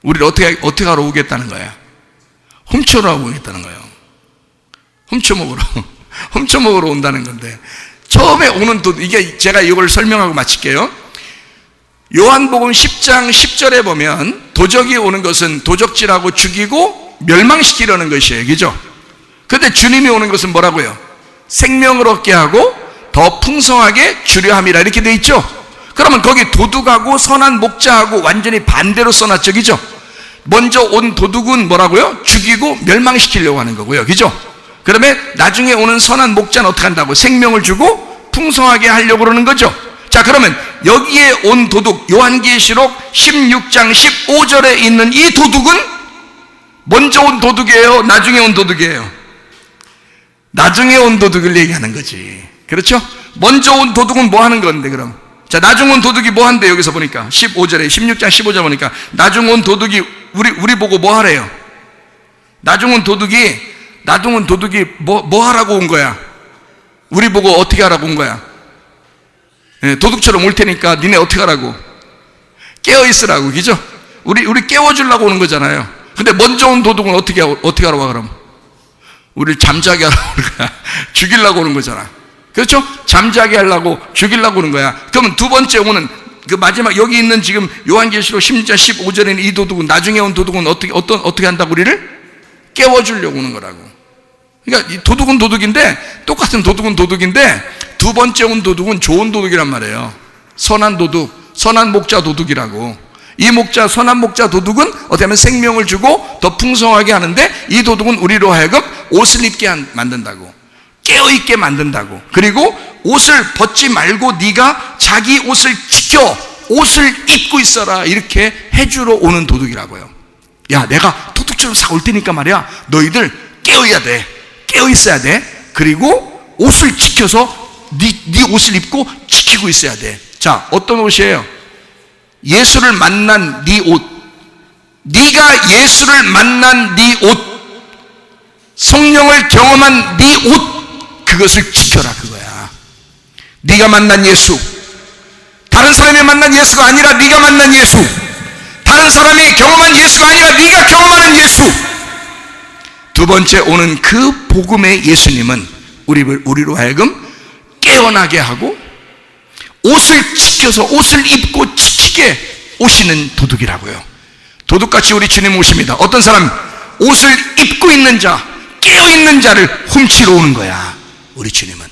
Speaker 1: 우리를 어떻게 하러 오겠다는 거야? 훔쳐러 오겠다는 거예요. 훔쳐먹으러 온다는 건데, 처음에 오는 도둑, 이게 제가 이걸 설명하고 마칠게요. 요한복음 10장 10절에 보면 도적이 오는 것은 도적질하고 죽이고 멸망시키려는 것이에요. 그죠? 근데 주님이 오는 것은 뭐라고요? 생명을 얻게 하고 더 풍성하게 주려 함이라 이렇게 돼 있죠? 그러면 거기 도둑하고 선한 목자하고 완전히 반대로 써놨죠. 그죠? 먼저 온 도둑은 뭐라고요? 죽이고 멸망시키려고 하는 거고요. 그죠? 그러면 나중에 오는 선한 목자는 어떻게 한다고? 생명을 주고 풍성하게 하려고 그러는 거죠. 자, 그러면 여기에 온 도둑, 요한계시록 16장 15절에 있는 이 도둑은 먼저 온 도둑이에요? 나중에 온 도둑이에요? 나중에 온 도둑을 얘기하는 거지. 그렇죠? 먼저 온 도둑은 뭐 하는 건데, 그럼? 자, 나중 온 도둑이 뭐 한대, 여기서 보니까. 15절에, 16장 15절 보니까. 나중 온 도둑이 우리 보고 뭐 하래요? 나중 온 도둑이 뭐 하라고 온 거야? 우리 보고 어떻게 하라고 온 거야? 도둑처럼 올 테니까 니네 어떻게 하라고? 깨어있으라고. 그죠? 우리 깨워주려고 오는 거잖아요. 근데 먼저 온 도둑은 어떻게 하라고 와, 그럼? 우리를 잠자게 하라고 오는 거야. 죽이려고 오는 거잖아. 그렇죠? 잠자게 하려고, 죽이려고 오는 거야. 그러면 두 번째 오는 그 마지막 여기 있는 지금 요한계시록 16장 15절에 있는 이 도둑은, 나중에 온 도둑은 어떻게 한다고? 우리를 깨워주려고 오는 거라고. 그러니까 이 도둑은 도둑인데, 똑같은 도둑은 도둑인데, 두 번째 온 도둑은 좋은 도둑이란 말이에요. 선한 도둑, 선한 목자 도둑이라고. 이 선한 목자 도둑은 어떻게 하면 생명을 주고 더 풍성하게 하는데, 이 도둑은 우리로 하여금 옷을 입게 만든다고, 깨어있게 만든다고. 그리고 옷을 벗지 말고 네가 자기 옷을 지켜 옷을 입고 있어라, 이렇게 해주러 오는 도둑이라고요. 야, 내가 도둑처럼 사 올 테니까 말이야, 너희들 깨어야 돼, 깨어 있어야 돼. 그리고 옷을 지켜서 네 옷을 입고 지키고 있어야 돼. 자, 어떤 옷이에요? 예수를 만난 네 옷. 네가 예수를 만난 네 옷. 성령을 경험한 네 옷, 그것을 지켜라, 그거야. 네가 만난 예수, 다른 사람이 만난 예수가 아니라 네가 만난 예수, 다른 사람이 경험한 예수가 아니라 네가 경험하는 예수. 두 번째 오는 그 복음의 예수님은 우리로 하여금 깨어나게 하고 옷을 지켜서 옷을 입고 지키게 오시는 도둑이라고요. 도둑같이 우리 주님 오십니다. 어떤 사람, 옷을 입고 있는 자, 깨어있는 자를 훔치러 오는 거야, 우리 주님은.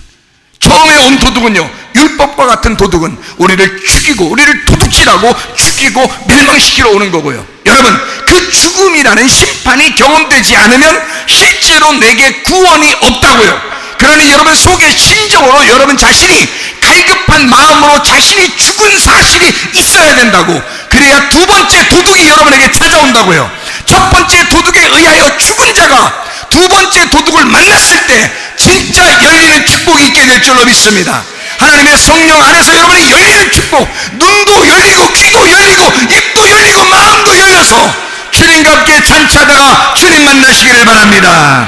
Speaker 1: 처음에 온 도둑은요, 율법과 같은 도둑은 우리를 죽이고 우리를 도둑질하고 죽이고 멸망시키러 오는 거고요. 여러분, 그 죽음이라는 심판이 경험되지 않으면 실제로 내게 구원이 없다고요. 그러니 여러분 속에 심정으로 여러분 자신이 갈급한 마음으로 자신이 죽은 사실이 있어야 된다고. 그래야 두 번째 도둑이 여러분에게 찾아온다고요. 첫 번째 도둑에 의하여 죽은 자가 두 번째 도둑을 만났을 때 진짜 열리는 축복이 있게 될 줄로 믿습니다. 하나님의 성령 안에서 여러분이 열리는 축복, 눈도 열리고 귀도 열리고 입도 열리고 마음도 열려서 주님과 함께 잔치하다가 주님 만나시기를 바랍니다.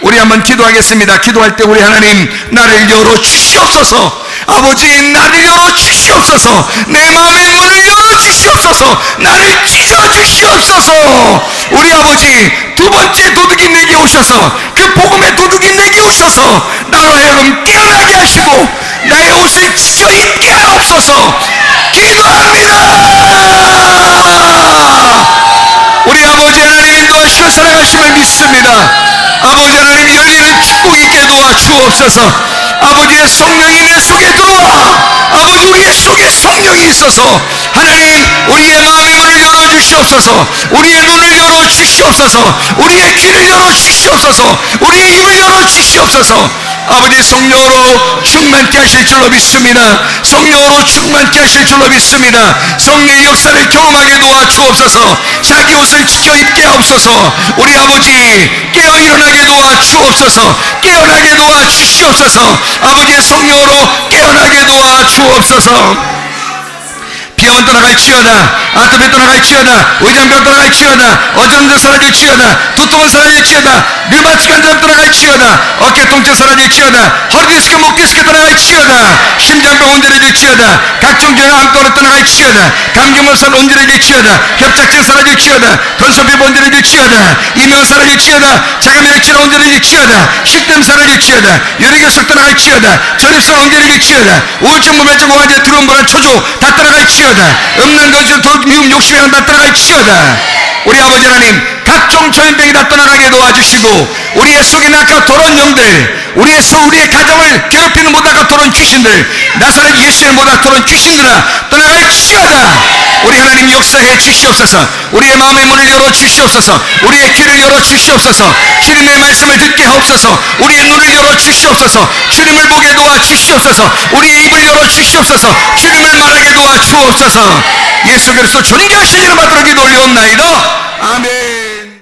Speaker 1: 우리 한번 기도하겠습니다. 기도할 때 우리 하나님, 나를 열어주시옵소서. 아버지, 나를 열어주시옵소서. 내 마음의 문을 열어주시옵소서. 나를 찢어주시옵소서. 우리 아버지, 두 번째 도둑이 내게 오셔서, 그 복음의 도둑이 내게 오셔서 나로 하여금 깨어나게 하시고 나의 옷을 찢어 입게 하옵소서. 기도합니다. 우리 아버지 하나님 인도하시고 살아가심을 믿습니다. 아버지 하나님, 열리는 축복 있게 도와주옵소서. 아버지의 성령이 내 속에 들어와, 아버지 우리의 속에 성령이 있어서 하나님, 우리의 마음의 문을 열어주시옵소서. 우리의 눈을 열어주시옵소서. 우리의 귀를 열어주시옵소서. 우리의 입을 열어주시옵소서. 아버지, 성령으로 충만케 하실 줄로 믿습니다. 성령으로 충만케 하실 줄로 믿습니다. 성령의 역사를 경험하게 도와주옵소서. 자기 옷을 지켜 입게 하옵소서. 우리 아버지, 깨어 일어나게 도와주옵소서. 깨어나게 도와주시옵소서. 아버지의 성령으로 깨어나게 도와주옵소서. 비염은 떠나갈지어다. 아토피 떠나갈지어다. 의장병 떠나갈지어다. 어지럼증 사라질지어다. 두통은 사라질지어다. 류마틱 환자는 떠나갈지어다. 어깨 통증 사라질지어다. 허리디스크, 목디스크 떠나갈지어다. 심장병 온전해질지어다. 각종 결함 떠나갈지어다. 감기물살 온전해질지어다. 협착증 사라질지어다. 건선피부 온전해질지어다. 이명 사라질지어다. 자가면역질환 온전해질지어다. 식냄 사라질지어다. 뇌경색 떠나갈지어다. 전립선 온전해질지어다. 우울증, 무면증, 고환자, 두려움, 불안, 초조 다 떠나갈지어다. 음란, 건술, 미움, 욕심이랑 다 떠나갈지어다. 우리 아버지 하나님, 각종 전염병이 다 떠나가게 도와주시고 우리의 속에 낙하 더러운 영들, 우리의 가정을 괴롭히는 모든 낙하 더러운 귀신들, 나사렛 예수의 모든 더러운 귀신들아 떠나갈지어다. 우리 하나님 역사해 주시옵소서. 우리의 마음의 문을 열어주시옵소서. 우리의 귀를 열어주시옵소서. 주님의 말씀을 듣게 하옵소서. 우리의 눈을 열어주시옵소서. 주님을 보게 도와주시옵소서. 우리의 입을 열어주시옵소서. 주님을 말하게 도와주옵소서. 예수 그리스도 존귀하신 이름 받들어 기도 올려